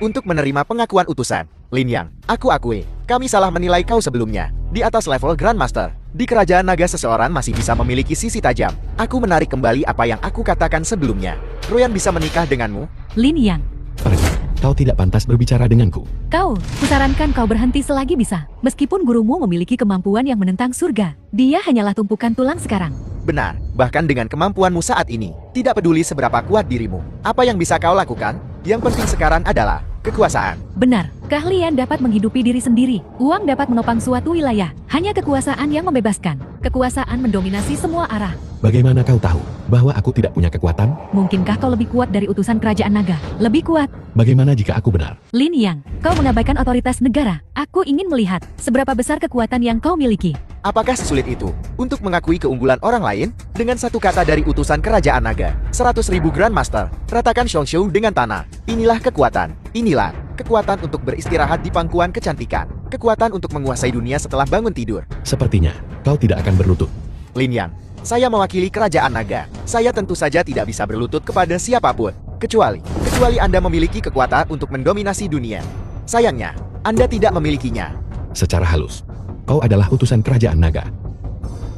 Untuk menerima pengakuan utusan, Lin Yang, aku akui, kami salah menilai kau sebelumnya. Di atas level Grandmaster, di kerajaan naga seseorang masih bisa memiliki sisi tajam. Aku menarik kembali apa yang aku katakan sebelumnya. Ruyan bisa menikah denganmu? Lin Yang, Pergi. Kau tidak pantas berbicara denganku. kusarankan kau berhenti selagi bisa. Meskipun gurumu memiliki kemampuan yang menentang surga, dia hanyalah tumpukan tulang sekarang. Benar, bahkan dengan kemampuanmu saat ini, tidak peduli seberapa kuat dirimu. Apa yang bisa kau lakukan? Yang penting sekarang adalah kekuasaan. Benar, keahlian dapat menghidupi diri sendiri. Uang dapat menopang suatu wilayah. Hanya kekuasaan yang membebaskan. Kekuasaan mendominasi semua arah. Bagaimana kau tahu bahwa aku tidak punya kekuatan? Mungkinkah kau lebih kuat dari utusan kerajaan naga? Lebih kuat. Bagaimana jika aku benar? Lin Yang, kau mengabaikan otoritas negara. Aku ingin melihat seberapa besar kekuatan yang kau miliki. Apakah sesulit itu untuk mengakui keunggulan orang lain? Dengan satu kata dari utusan kerajaan naga, 100.000 Grandmaster, ratakan Shonshou dengan tanah. Inilah kekuatan. Inilah kekuatan untuk beristirahat di pangkuan kecantikan. Kekuatan untuk menguasai dunia setelah bangun tidur. Sepertinya kau tidak akan berlutut. Lin Yang, saya mewakili kerajaan naga. Saya tentu saja tidak bisa berlutut kepada siapapun. Kecuali Anda memiliki kekuatan untuk mendominasi dunia. Sayangnya, Anda tidak memilikinya. Secara halus, kau adalah utusan kerajaan naga.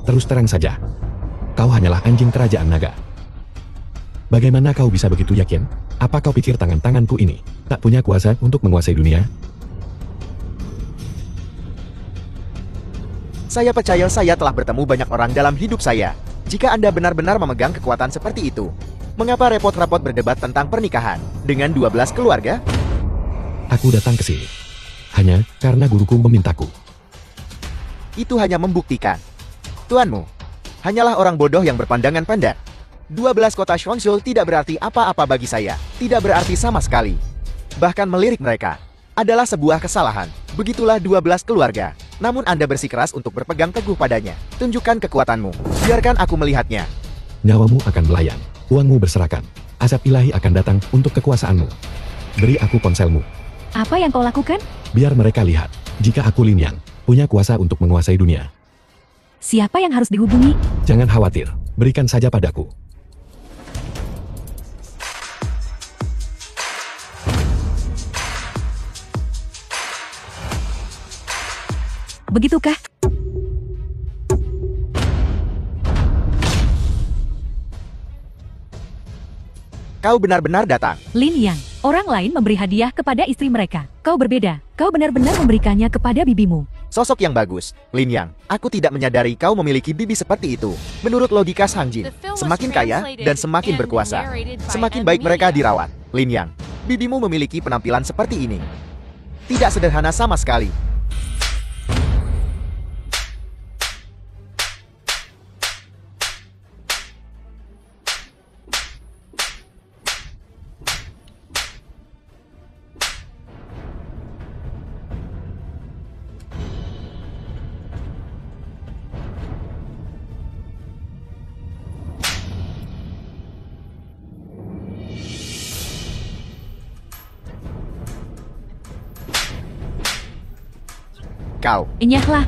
Terus terang saja, kau hanyalah anjing kerajaan naga. Bagaimana kau bisa begitu yakin? Apa kau pikir tangan-tanganku ini tak punya kuasa untuk menguasai dunia? Saya percaya saya telah bertemu banyak orang dalam hidup saya. Jika Anda benar-benar memegang kekuatan seperti itu, mengapa repot-repot berdebat tentang pernikahan dengan 12 keluarga? Aku datang ke sini hanya karena guruku memintaku. Itu hanya membuktikan tuanmu hanyalah orang bodoh yang berpandangan pendek. 12 kota Xuanzhou tidak berarti apa-apa bagi saya. Tidak berarti sama sekali. Bahkan melirik mereka adalah sebuah kesalahan. Begitulah 12 keluarga. Namun Anda bersikeras untuk berpegang teguh padanya. Tunjukkan kekuatanmu. Biarkan aku melihatnya. Nyawamu akan melayang, uangmu berserakan. Azab ilahi akan datang untuk kekuasaanmu. Beri aku ponselmu. Apa yang kau lakukan? Biar mereka lihat, jika aku Lin Yang, punya kuasa untuk menguasai dunia. Siapa yang harus dihubungi? Jangan khawatir, berikan saja padaku. Begitukah? Kau benar-benar datang. Lin Yang, orang lain memberi hadiah kepada istri mereka. Kau berbeda. Kau benar-benar memberikannya kepada bibimu. Sosok yang bagus, Lin Yang. Aku tidak menyadari kau memiliki bibi seperti itu. Menurut logika Sang Jin, semakin kaya dan semakin berkuasa, semakin baik mereka dirawat. Lin Yang, bibimu memiliki penampilan seperti ini. Tidak sederhana sama sekali. Kau. Enyahlah.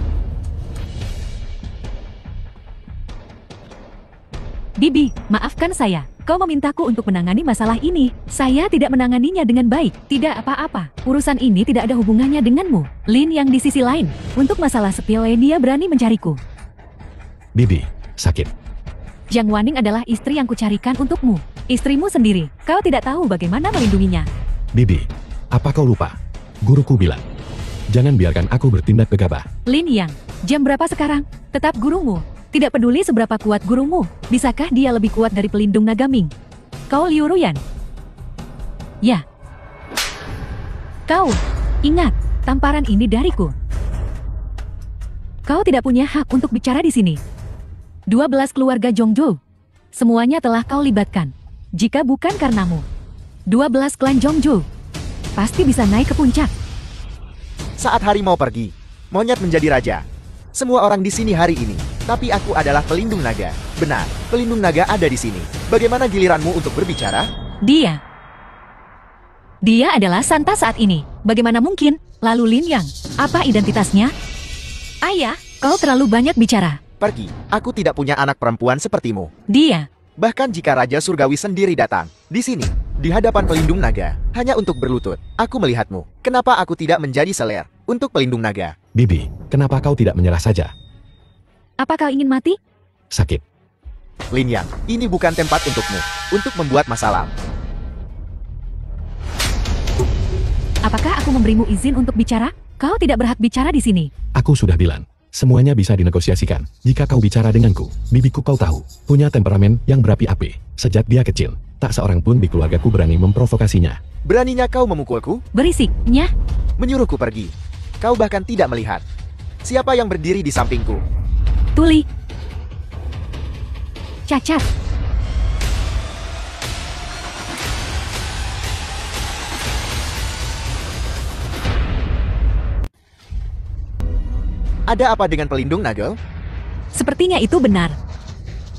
Bibi, maafkan saya. Kau memintaku untuk menangani masalah ini. Saya tidak menanganinya dengan baik. Tidak apa-apa. Urusan ini tidak ada hubungannya denganmu. Lin Yang di sisi lain. Untuk masalah sepele dia berani mencariku. Bibi, sakit. Jiang Wanning adalah istri yang kucarikan untukmu. Istrimu sendiri. Kau tidak tahu bagaimana melindunginya. Bibi, apa kau lupa? Guruku bilang, jangan biarkan aku bertindak gegabah. Lin Yang, jam berapa sekarang? Tetap gurumu. Tidak peduli seberapa kuat gurumu, bisakah dia lebih kuat dari pelindung naga Ming? Kau Liu Ruyan? Ya. Kau, ingat, tamparan ini dariku. Kau tidak punya hak untuk bicara di sini. 12 keluarga Zhongzhou. Semuanya telah kau libatkan. Jika bukan karenamu, 12 klan Zhongzhou pasti bisa naik ke puncak. Saat hari mau pergi, monyet menjadi raja. Semua orang di sini hari ini, tapi aku adalah pelindung naga. Benar, pelindung naga ada di sini. Bagaimana giliranmu untuk berbicara? Dia adalah Santa saat ini. Bagaimana mungkin? Lalu Lin Yang, apa identitasnya? Ayah, kau terlalu banyak bicara. Pergi, aku tidak punya anak perempuan sepertimu. Dia, Bahkan jika Raja Surgawi sendiri datang, di sini, di hadapan pelindung naga, hanya untuk berlutut, aku melihatmu. Kenapa aku tidak menjadi seler untuk pelindung naga? Bibi, kenapa kau tidak menyerah saja? apa kau ingin mati? Sakit. Lin Yang, ini bukan tempat untukmu, untuk membuat masalah. Apakah aku memberimu izin untuk bicara? Kau tidak berhak bicara di sini. Aku sudah bilang, semuanya bisa dinegosiasikan. Jika kau bicara denganku, bibiku kau tahu, punya temperamen yang berapi-api. Sejak dia kecil, tak seorang pun di keluargaku berani memprovokasinya. Beraninya kau memukulku? Berisik, Nyah. Menyuruhku pergi. Kau bahkan tidak melihat. Siapa yang berdiri di sampingku? Tuli. Cacat. Ada apa dengan pelindung Nagel? Sepertinya itu benar.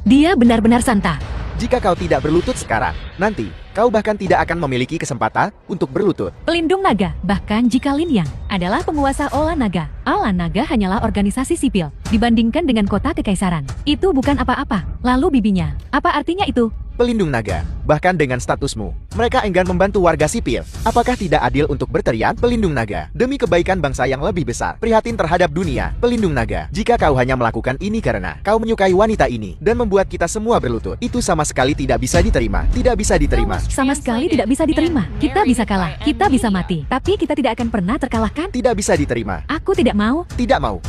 Dia benar-benar Santa. Jika kau tidak berlutut sekarang, nanti, kau bahkan tidak akan memiliki kesempatan untuk berlutut. Pelindung naga, bahkan jika Lin Yang adalah penguasa Ola Naga. Ola Naga hanyalah organisasi sipil, dibandingkan dengan kota kekaisaran. Itu bukan apa-apa. Lalu bibinya, apa artinya itu? Pelindung naga, bahkan dengan statusmu, mereka enggan membantu warga sipil. Apakah tidak adil untuk berteriak pelindung naga demi kebaikan bangsa yang lebih besar? Prihatin terhadap dunia, pelindung naga. Jika kau hanya melakukan ini karena kau menyukai wanita ini dan membuat kita semua berlutut, itu sama sekali tidak bisa diterima. Tidak bisa diterima. Sama sekali tidak bisa diterima. Kita bisa kalah, kita bisa mati, tapi kita tidak akan pernah terkalahkan. Tidak bisa diterima. Aku tidak mau. Tidak mau.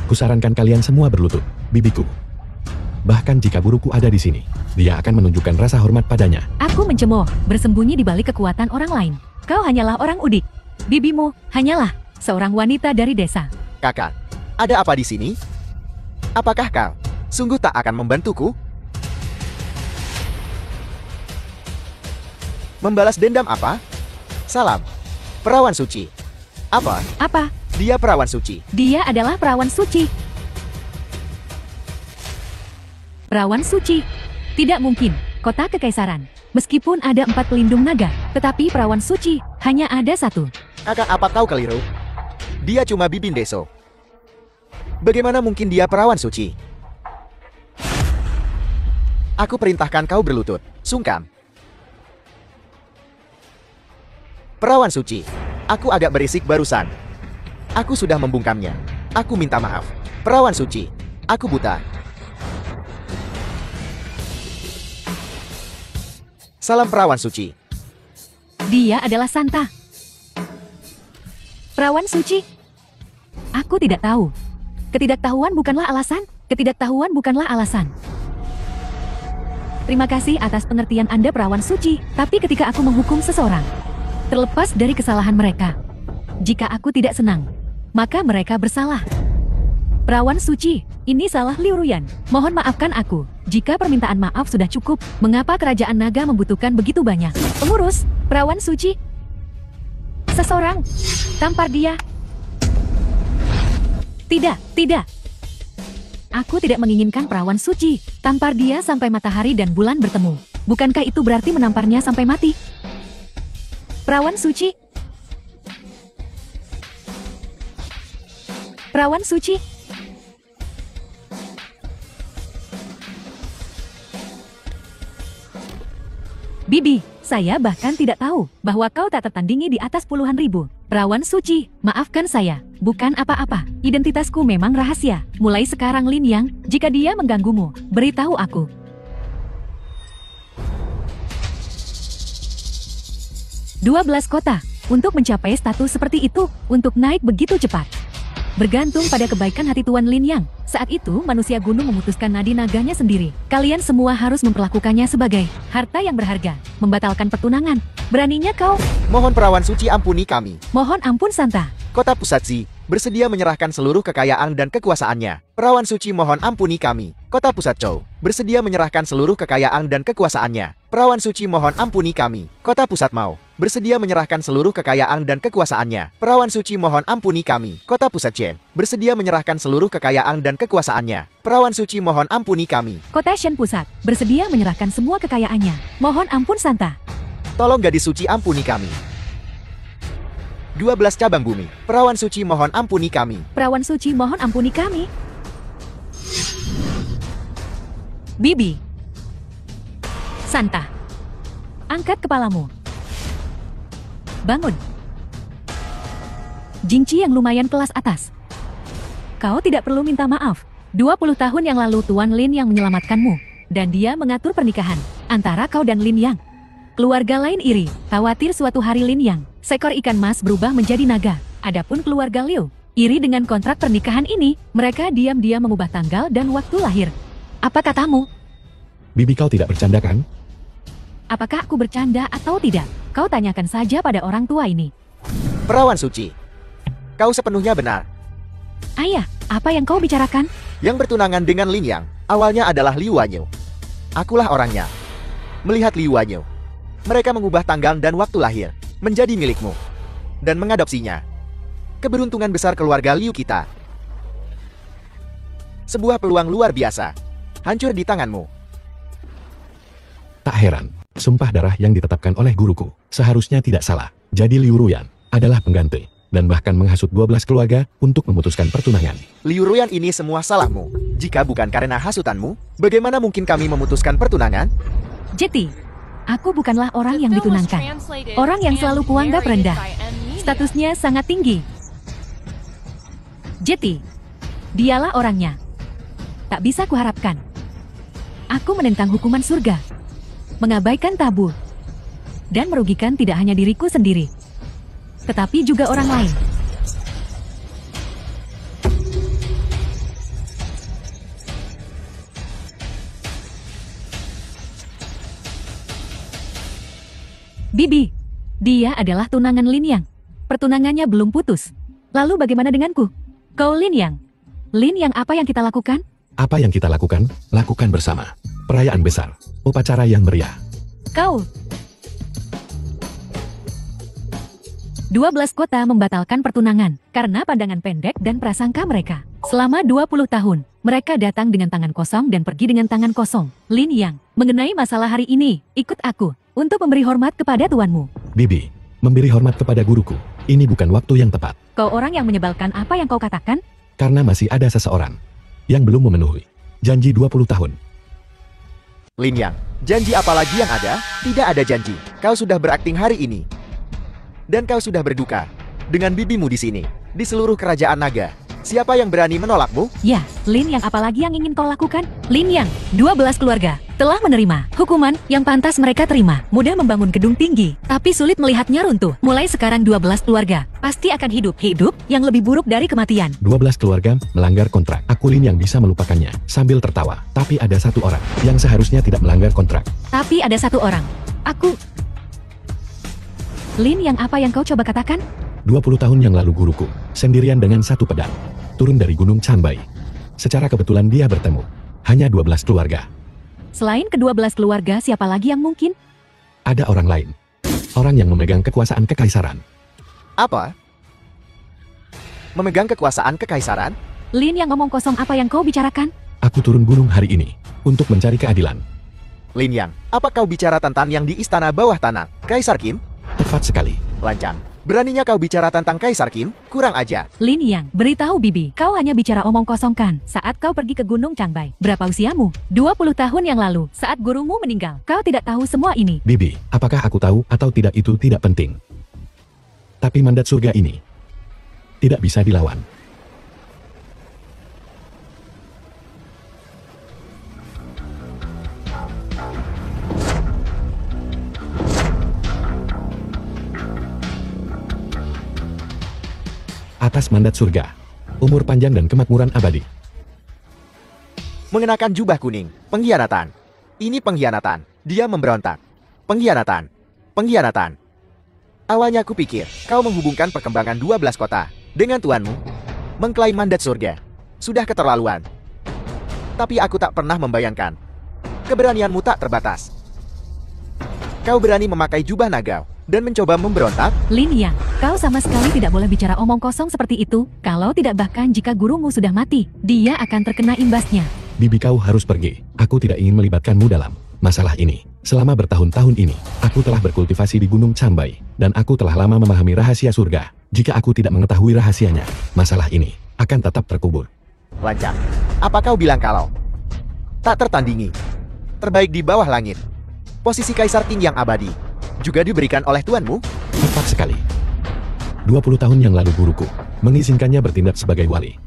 Kusarankan kalian semua berlutut, bibiku. Bahkan jika guruku ada di sini, dia akan menunjukkan rasa hormat padanya. Aku mencemooh, bersembunyi di balik kekuatan orang lain. Kau hanyalah orang udik. Bibimu hanyalah seorang wanita dari desa. Kakak, ada apa di sini? Apakah kau sungguh tak akan membantuku? Membalas dendam apa? Salam, perawan suci. Apa? Apa? Dia perawan suci. Dia adalah perawan suci. Perawan suci. Tidak mungkin, kota kekaisaran. Meskipun ada 4 pelindung naga, tetapi perawan suci hanya ada 1. Kakak, apa kau keliru? Dia cuma Bibin Deso. Bagaimana mungkin dia perawan suci? Aku perintahkan kau berlutut, sungkan. Perawan suci, aku agak berisik barusan. Aku sudah membungkamnya. Aku minta maaf. Perawan suci, aku buta. Salam perawan suci. Dia adalah Santa. Perawan suci? Aku tidak tahu. Ketidaktahuan bukanlah alasan. Ketidaktahuan bukanlah alasan. Terima kasih atas pengertian Anda perawan suci, tapi ketika aku menghukum seseorang, terlepas dari kesalahan mereka, jika aku tidak senang, maka mereka bersalah. Perawan suci, ini salah Liu Ruyan. Mohon maafkan aku. Jika permintaan maaf sudah cukup, mengapa kerajaan naga membutuhkan begitu banyak pengurus? Perawan suci? Seseorang? Tampar dia? Tidak, tidak. Aku tidak menginginkan perawan suci. Tampar dia sampai matahari dan bulan bertemu. Bukankah itu berarti menamparnya sampai mati? Perawan suci? Perawan suci? Bibi, saya bahkan tidak tahu bahwa kau tak tertandingi di atas puluhan ribu. Perawan suci, maafkan saya, bukan apa-apa. Identitasku memang rahasia. Mulai sekarang Lin Yang, jika dia mengganggumu, beritahu aku. "12 kota, untuk mencapai status seperti itu, untuk naik begitu cepat. Bergantung pada kebaikan hati Tuan Lin Yang. Saat itu, manusia gunung memutuskan nadi naganya sendiri. Kalian semua harus memperlakukannya sebagai harta yang berharga. Membatalkan pertunangan. Beraninya kau? Mohon perawan suci ampuni kami. Mohon ampun Santa. Kota Pusatzi bersedia menyerahkan seluruh kekayaan dan kekuasaannya. Perawan suci mohon ampuni kami. Kota Pusat Chow bersedia menyerahkan seluruh kekayaan dan kekuasaannya. Perawan suci mohon ampuni kami. Kota Pusat Mau bersedia menyerahkan seluruh kekayaan dan kekuasaannya. Perawan suci mohon ampuni kami. Kota Pusat Chen bersedia menyerahkan seluruh kekayaan dan kekuasaannya. Perawan suci mohon ampuni kami. Kota Shen Pusat bersedia menyerahkan semua kekayaannya. Mohon ampun Santa. Tolong gadis suci ampuni kami. 12 cabang bumi. Perawan suci mohon ampuni kami. Perawan suci mohon ampuni kami. Bibi. Santa. Angkat kepalamu. Bangun. Jingci yang lumayan kelas atas. Kau tidak perlu minta maaf. 20 tahun yang lalu Tuan Lin yang menyelamatkanmu. Dan dia mengatur pernikahan antara kau dan Lin Yang. Keluarga lain iri, khawatir suatu hari Lin Yang, seekor ikan mas berubah menjadi naga. Adapun keluarga Liu, iri dengan kontrak pernikahan ini, mereka diam-diam mengubah tanggal dan waktu lahir. Apa katamu? Bibi kau tidak bercanda kan? Apakah aku bercanda atau tidak? Kau tanyakan saja pada orang tua ini. Perawan suci, kau sepenuhnya benar. Ayah, apa yang kau bicarakan? Yang bertunangan dengan Lin Yang, awalnya adalah Liu Wanyu. Akulah orangnya. Melihat Liu Wanyu, mereka mengubah tanggal dan waktu lahir menjadi milikmu dan mengadopsinya. Keberuntungan besar keluarga Liu kita. Sebuah peluang luar biasa. Hancur di tanganmu. Tak heran, sumpah darah yang ditetapkan oleh guruku seharusnya tidak salah. Jadi Liu Ruyan adalah pengganti dan bahkan menghasut 12 keluarga untuk memutuskan pertunangan. Liu Ruyan ini semua salahmu. Jika bukan karena hasutanmu, bagaimana mungkin kami memutuskan pertunangan? Jeti, aku bukanlah orang yang ditunangkan. Orang yang selalu kuanggap rendah. Statusnya sangat tinggi. Jeti, dialah orangnya. Tak bisa kuharapkan. Aku menentang hukuman surga. Mengabaikan tabu. Dan merugikan tidak hanya diriku sendiri, tetapi juga orang lain. Bibi, dia adalah tunangan Lin Yang. Pertunangannya belum putus. Lalu bagaimana denganku? Kau Lin Yang. Lin Yang, apa yang kita lakukan? Apa yang kita lakukan? Lakukan bersama. Perayaan besar. Upacara yang meriah. Kau. 12 kota membatalkan pertunangan karena pandangan pendek dan prasangka mereka. Selama 20 tahun, mereka datang dengan tangan kosong dan pergi dengan tangan kosong. Lin Yang, mengenai masalah hari ini, ikut aku untuk memberi hormat kepada tuanmu. Bibi, memberi hormat kepada guruku. Ini bukan waktu yang tepat. Kau orang yang menyebalkan, apa yang kau katakan? Karena masih ada seseorang yang belum memenuhi janji 20 tahun. Lin Yang, janji apa lagi yang ada? Tidak ada janji. Kau sudah berakting hari ini. Dan kau sudah berduka dengan bibimu di sini, di seluruh kerajaan naga. Siapa yang berani menolakmu? Ya, Lin Yang, apalagi yang ingin kau lakukan? Lin Yang, 12 keluarga telah menerima hukuman yang pantas mereka terima. Mudah membangun gedung tinggi, tapi sulit melihatnya runtuh. Mulai sekarang 12 keluarga pasti akan hidup yang lebih buruk dari kematian. 12 keluarga melanggar kontrak. Aku Lin Yang bisa melupakannya sambil tertawa. Tapi ada satu orang yang seharusnya tidak melanggar kontrak. Tapi ada satu orang. Aku. Lin Yang, apa yang kau coba katakan? 20 tahun yang lalu guruku, sendirian dengan satu pedang, turun dari Gunung Chanbai. Secara kebetulan dia bertemu. Hanya 12 keluarga. Selain ke-12 keluarga, siapa lagi yang mungkin? Ada orang lain. Orang yang memegang kekuasaan kekaisaran. Apa? Memegang kekuasaan kekaisaran? Lin Yang, ngomong kosong, apa yang kau bicarakan? Aku turun gunung hari ini untuk mencari keadilan. Lin Yang, apa kau bicara tentang yang di istana bawah tanah, Kaisar Kim? Tepat sekali. Lancang. Beraninya kau bicara tentang Kaisar Kim? Kurang aja. Lin Yang, beritahu Bibi, kau hanya bicara omong kosong kan? Saat kau pergi ke Gunung Changbei, berapa usiamu? 20 tahun yang lalu, saat gurumu meninggal. Kau tidak tahu semua ini. Bibi, apakah aku tahu atau tidak itu tidak penting. Tapi mandat surga ini tidak bisa dilawan. Atas mandat surga, umur panjang dan kemakmuran abadi. Mengenakan jubah kuning, pengkhianatan. Ini pengkhianatan. Dia memberontak. Pengkhianatan. Pengkhianatan. Awalnya aku pikir, kau menghubungkan perkembangan 12 kota dengan tuanmu. Mengklaim mandat surga. Sudah keterlaluan. Tapi aku tak pernah membayangkan. Keberanianmu tak terbatas. Kau berani memakai jubah naga dan mencoba memberontak? Lin Yang, kau sama sekali tidak boleh bicara omong kosong seperti itu. Kalau tidak, bahkan jika gurumu sudah mati, dia akan terkena imbasnya. Bibi, kau harus pergi. Aku tidak ingin melibatkanmu dalam masalah ini. Selama bertahun-tahun ini, aku telah berkultivasi di Gunung Changbei, dan aku telah lama memahami rahasia surga. Jika aku tidak mengetahui rahasianya, masalah ini akan tetap terkubur. Lancang. Apa kau bilang kalau tak tertandingi, terbaik di bawah langit? Posisi Kaisar King yang abadi juga diberikan oleh tuanmu? Tepat sekali. 20 tahun yang lalu guruku mengizinkannya bertindak sebagai wali.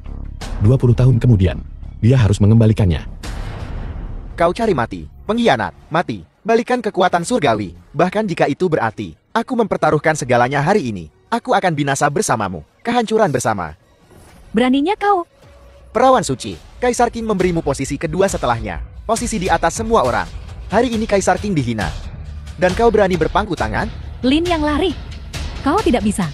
20 tahun kemudian, dia harus mengembalikannya. Kau cari mati, pengkhianat, mati, balikan kekuatan surgawi. Bahkan jika itu berarti, aku mempertaruhkan segalanya hari ini. Aku akan binasa bersamamu, kehancuran bersama. Beraninya kau. Perawan suci, Kaisar King memberimu posisi kedua setelahnya. Posisi di atas semua orang. Hari ini Kaisar King dihina. Dan kau berani berpangku tangan? Lin Yang, lari. Kau tidak bisa.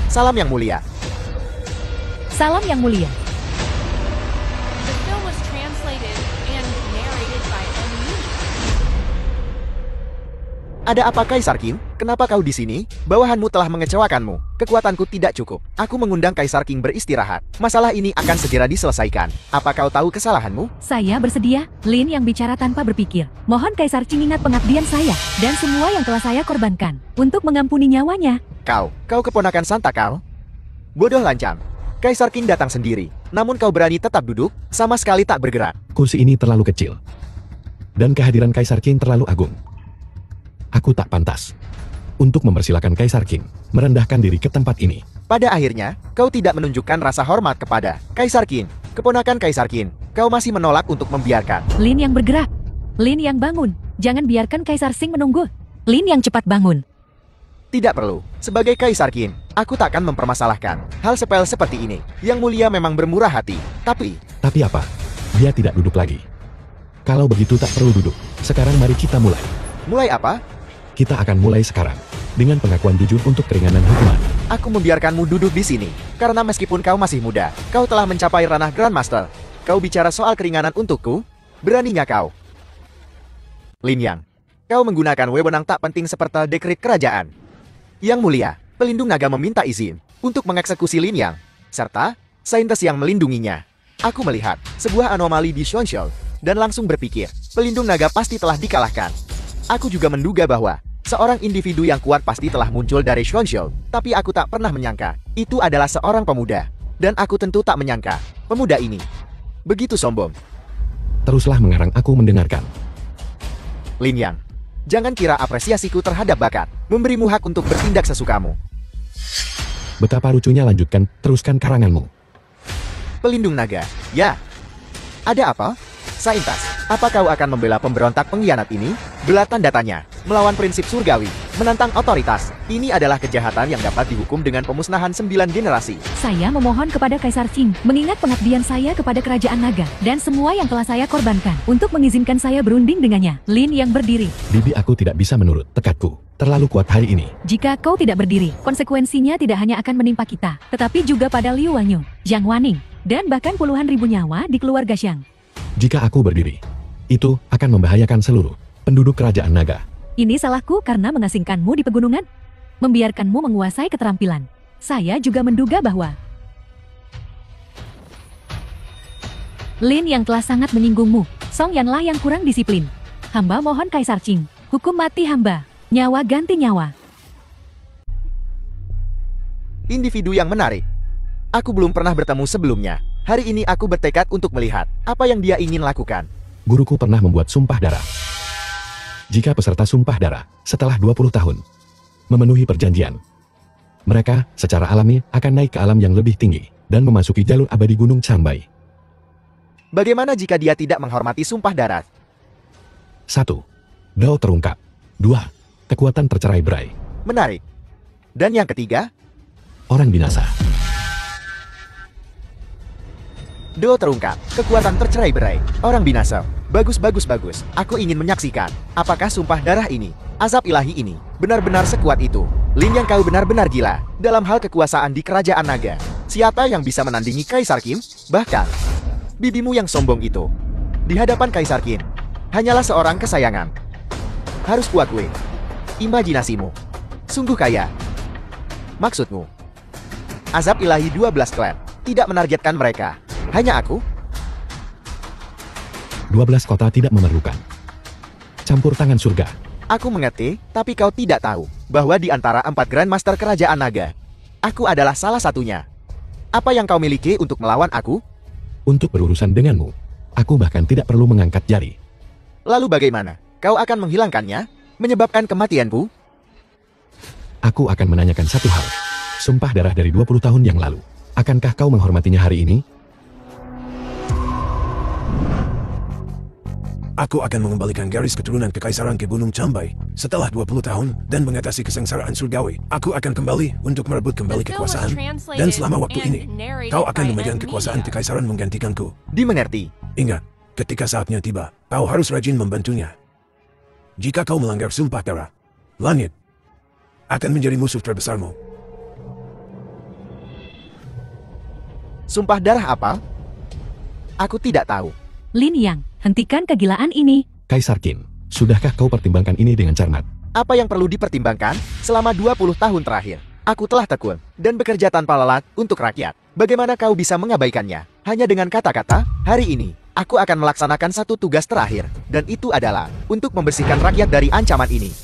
Salam yang mulia. Salam yang mulia. The film was translated and narrated by M.U. Ada apa Kaisar King? Kenapa kau di sini? Bawahanmu telah mengecewakanmu. Kekuatanku tidak cukup. Aku mengundang Kaisar King beristirahat. Masalah ini akan segera diselesaikan. Apa kau tahu kesalahanmu? Saya bersedia. Lin Yang bicara tanpa berpikir. Mohon Kaisar King ingat pengabdian saya dan semua yang telah saya korbankan untuk mengampuni nyawanya. Kau keponakan Santa kau? Bodoh lancang. Kaisar King datang sendiri. Namun kau berani tetap duduk, sama sekali tak bergerak. Kursi ini terlalu kecil. Dan kehadiran Kaisar King terlalu agung. Aku tak pantas untuk mempersilakan Kaisar King merendahkan diri ke tempat ini. Pada akhirnya, kau tidak menunjukkan rasa hormat kepada Kaisar King. Keponakan Kaisar King, kau masih menolak untuk membiarkan. Lin Yang bergerak. Lin Yang bangun. Jangan biarkan Kaisar Sing menunggu. Lin Yang cepat bangun. Tidak perlu. Sebagai Kaisar Qin, aku takkan mempermasalahkan hal sepele seperti ini. Yang mulia memang bermurah hati. Tapi Tapi apa? Dia tidak duduk lagi. Kalau begitu tak perlu duduk. Sekarang mari kita mulai. mulai apa? Kita akan mulai sekarang. Dengan pengakuan jujur untuk keringanan hukuman. Aku membiarkanmu duduk di sini. Karena meskipun kau masih muda, kau telah mencapai ranah Grandmaster. Kau bicara soal keringanan untukku? Beraninya kau? Lin Yang, kau menggunakan wewenang tak penting seperti dekret kerajaan. Yang mulia, pelindung naga meminta izin untuk mengeksekusi Lin Yang, serta saintis yang melindunginya. Aku melihat sebuah anomali di Xuanzhou dan langsung berpikir, pelindung naga pasti telah dikalahkan. Aku juga menduga bahwa seorang individu yang kuat pasti telah muncul dari Xuanzhou, tapi aku tak pernah menyangka itu adalah seorang pemuda. Dan aku tentu tak menyangka pemuda ini begitu sombong. Teruslah mengarang, aku mendengarkan. Lin Yang, jangan kira apresiasiku terhadap bakat memberimu hak untuk bertindak sesukamu. Betapa lucunya, lanjutkan, teruskan karanganmu. Pelindung naga, ya. Ada apa? Saintas, apa kau akan membela pemberontak pengkhianat ini? Belah tanda tanya, melawan prinsip surgawi, menantang otoritas. Ini adalah kejahatan yang dapat dihukum dengan pemusnahan 9 generasi. Saya memohon kepada Kaisar Qing mengingat pengabdian saya kepada Kerajaan Naga dan semua yang telah saya korbankan untuk mengizinkan saya berunding dengannya. Lin Yang berdiri. Bibi, aku tidak bisa menurut tekadku. Terlalu kuat hari ini. Jika kau tidak berdiri, konsekuensinya tidak hanya akan menimpa kita, tetapi juga pada Liu Wanyu, Jiang Waning, dan bahkan puluhan ribu nyawa di keluarga Xiang. Jika aku berdiri, itu akan membahayakan seluruh penduduk Kerajaan Naga. Ini salahku karena mengasingkanmu di pegunungan, membiarkanmu menguasai keterampilan. Saya juga menduga bahwa Lin yang telah sangat menyinggungmu. Song Yanlah yang kurang disiplin. Hamba mohon Kaisar Qing, hukum mati hamba, nyawa ganti nyawa. Individu yang menarik. Aku belum pernah bertemu sebelumnya. Hari ini aku bertekad untuk melihat apa yang dia ingin lakukan. Guruku pernah membuat sumpah darah. Jika peserta sumpah darah setelah 20 tahun memenuhi perjanjian, mereka secara alami akan naik ke alam yang lebih tinggi dan memasuki jalur abadi Gunung Changbai. Bagaimana jika dia tidak menghormati sumpah darat? 1. Dao terungkap. 2. Kekuatan tercerai-berai. Menarik. Dan yang ketiga, Orang binasa. Do terungkap, kekuatan tercerai-berai, orang binasa. Bagus, bagus, bagus. Aku ingin menyaksikan, apakah sumpah darah ini, azab ilahi ini, benar-benar sekuat itu. Lin Yang, kau benar-benar gila dalam hal kekuasaan di Kerajaan Naga. Siapa yang bisa menandingi Kaisar Qin? Bahkan, bibimu yang sombong itu, di hadapan Kaisar Qin, hanyalah seorang kesayangan. Harus kuakui, imajinasimu sungguh kaya. Maksudmu, azab ilahi 12 klan tidak menargetkan mereka. Hanya aku? 12 kota tidak memerlukan campur tangan surga. Aku mengerti, tapi kau tidak tahu bahwa di antara 4 Grandmaster Kerajaan Naga, aku adalah salah satunya. Apa yang kau miliki untuk melawan aku? Untuk berurusan denganmu, aku bahkan tidak perlu mengangkat jari. Lalu bagaimana? Kau akan menghilangkannya? Menyebabkan kematianku? Aku akan menanyakan satu hal. Sumpah darah dari 20 tahun yang lalu. Akankah kau menghormatinya hari ini? Aku akan mengembalikan garis keturunan kekaisaran ke Gunung Changbai setelah 20 tahun dan mengatasi kesengsaraan surgawi. Aku akan kembali untuk merebut kembali kekuasaan, dan selama waktu ini, kau akan memegang kekuasaan kekaisaran menggantikanku. Dimengerti. Ingat, ketika saatnya tiba, kau harus rajin membantunya. Jika kau melanggar sumpah darah, langit akan menjadi musuh terbesarmu. Sumpah darah apa? Aku tidak tahu. Lin Yang, hentikan kegilaan ini. Kaisar Qin, sudahkah kau pertimbangkan ini dengan cermat? Apa yang perlu dipertimbangkan? Selama 20 tahun terakhir, aku telah tekun dan bekerja tanpa lelah untuk rakyat. Bagaimana kau bisa mengabaikannya? Hanya dengan kata-kata, hari ini, aku akan melaksanakan satu tugas terakhir, dan itu adalah untuk membersihkan rakyat dari ancaman ini.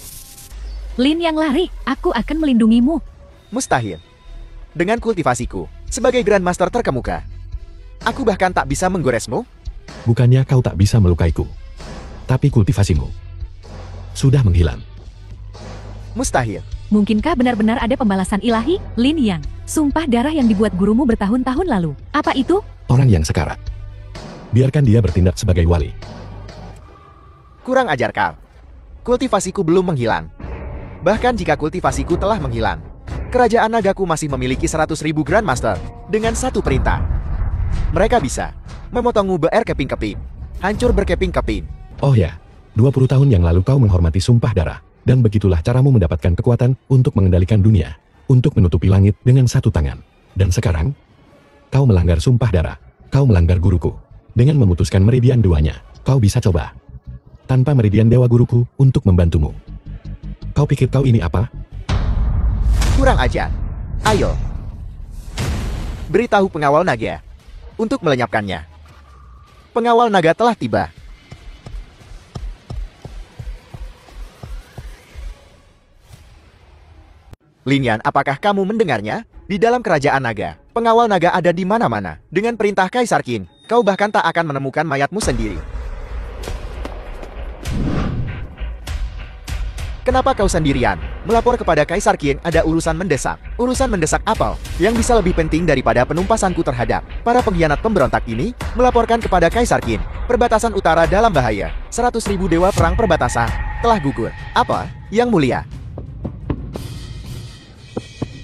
Lin Yang lari, aku akan melindungimu. Mustahil. Dengan kultivasiku, sebagai Grandmaster terkemuka, aku bahkan tak bisa menggoresmu. Bukannya kau tak bisa melukaiku, tapi kultivasimu sudah menghilang. Mustahil. Mungkinkah benar-benar ada pembalasan ilahi? Lin Yang, sumpah darah yang dibuat gurumu bertahun-tahun lalu. Apa itu? Orang yang sekarat. Biarkan dia bertindak sebagai wali. Kurang ajar kau. kultivasiku belum menghilang. Bahkan jika kultivasiku telah menghilang, kerajaan nagaku masih memiliki 100.000 Grandmaster dengan satu perintah. Mereka bisa memotongmu berkeping-keping, hancur berkeping-keping. Oh ya, 20 tahun yang lalu kau menghormati sumpah darah, dan begitulah caramu mendapatkan kekuatan untuk mengendalikan dunia, untuk menutupi langit dengan satu tangan. Dan sekarang, kau melanggar sumpah darah, kau melanggar guruku. Dengan memutuskan meridian duanya, kau bisa coba. Tanpa meridian dewa guruku untuk membantumu. Kau pikir kau ini apa? Kurang ajar. Ayo. Beritahu pengawal naga untuk melenyapkannya. Pengawal naga telah tiba. Lin Yan, apakah kamu mendengarnya? Di dalam kerajaan naga, pengawal naga ada di mana-mana. Dengan perintah Kaisar Qin, kau bahkan tak akan menemukan mayatmu sendiri. Kenapa kau sendirian? Melapor kepada Kaisar Qin ada urusan mendesak. Urusan mendesak apa? Yang bisa lebih penting daripada penumpasanku terhadap para pengkhianat pemberontak ini? Melaporkan kepada Kaisar Qin. Perbatasan utara dalam bahaya. 100.000 dewa perang perbatasan telah gugur. Apa? Yang mulia.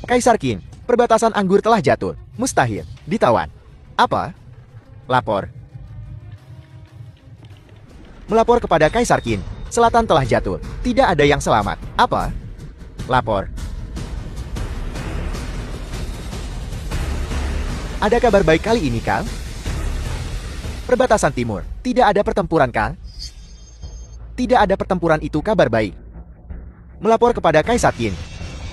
Kaisar Qin, perbatasan anggur telah jatuh. Mustahil ditawan. Apa? Lapor. Melapor kepada Kaisar Qin. Selatan telah jatuh. Tidak ada yang selamat. Apa? Lapor. Ada kabar baik kali ini, Kang? Perbatasan timur. Tidak ada pertempuran, Kang? Tidak ada pertempuran, itu kabar baik. Melapor kepada Kaisar Qin.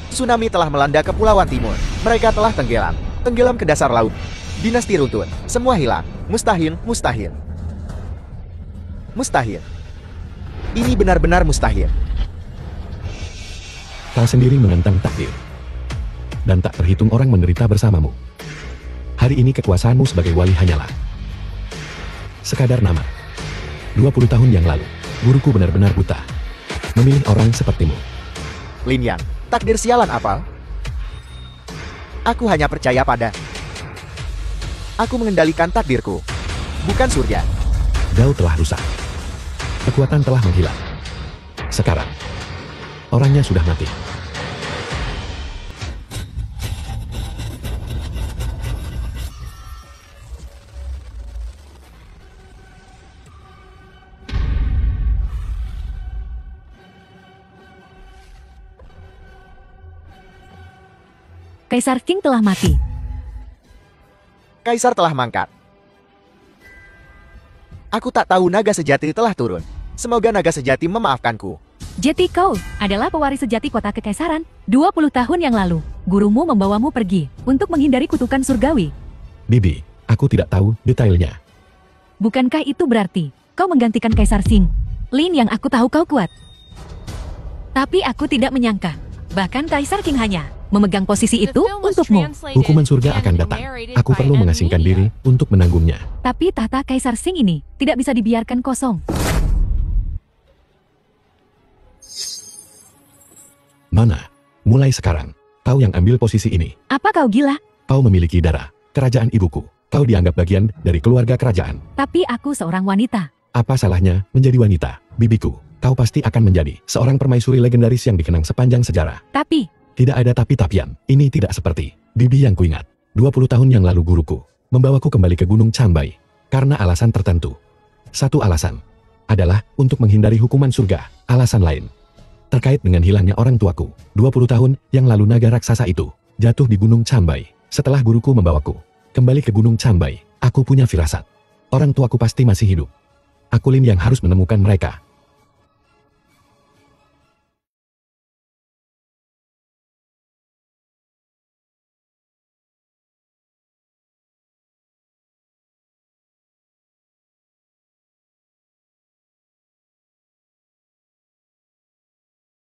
Tsunami telah melanda Kepulauan Timur. Mereka telah tenggelam. Tenggelam ke dasar laut. Dinasti runtuh. Semua hilang. Mustahil, mustahil. Mustahil. Ini benar-benar mustahil. Kau sendiri menentang takdir. Dan tak terhitung orang menderita bersamamu. Hari ini kekuasaanmu sebagai wali hanyalah sekadar nama. 20 tahun yang lalu, guruku benar-benar buta. Memilih orang sepertimu. Lin Yan, takdir sialan apa? Aku hanya percaya pada... Aku mengendalikan takdirku. Bukan surga. Gao telah rusak. Kekuatan telah menghilang. Sekarang, orangnya sudah mati. Kaisar Qin telah mati. Kaisar telah mangkat. Aku tak tahu naga sejati telah turun. Semoga naga sejati memaafkanku. Jeti, kau adalah pewaris sejati kota kekaisaran. 20 tahun yang lalu, gurumu membawamu pergi untuk menghindari kutukan surgawi. Bibi, aku tidak tahu detailnya. Bukankah itu berarti kau menggantikan Kaisar Qin? Lin, yang aku tahu kau kuat. Tapi aku tidak menyangka, bahkan Kaisar Qin hanya memegang posisi itu untukmu. Hukuman surga akan datang. Aku perlu mengasingkan diri untuk menanggungnya. Tapi tahta Kaisar Qin ini tidak bisa dibiarkan kosong. Mana? Mulai sekarang, kau yang ambil posisi ini. Apa kau gila? Kau memiliki darah kerajaan ibuku. Kau dianggap bagian dari keluarga kerajaan. Tapi aku seorang wanita. Apa salahnya menjadi wanita, bibiku? Kau pasti akan menjadi seorang permaisuri legendaris yang dikenang sepanjang sejarah. Tapi, tidak ada tapi-tapian. Ini tidak seperti bibi yang kuingat. 20 tahun yang lalu guruku membawaku kembali ke Gunung Chambai karena alasan tertentu. Satu alasan adalah untuk menghindari hukuman surga. Alasan lain terkait dengan hilangnya orang tuaku. 20 tahun yang lalu naga raksasa itu jatuh di Gunung Chambai. Setelah guruku membawaku kembali ke Gunung Chambai, aku punya firasat. Orang tuaku pasti masih hidup. Aku Lin yang harus menemukan mereka.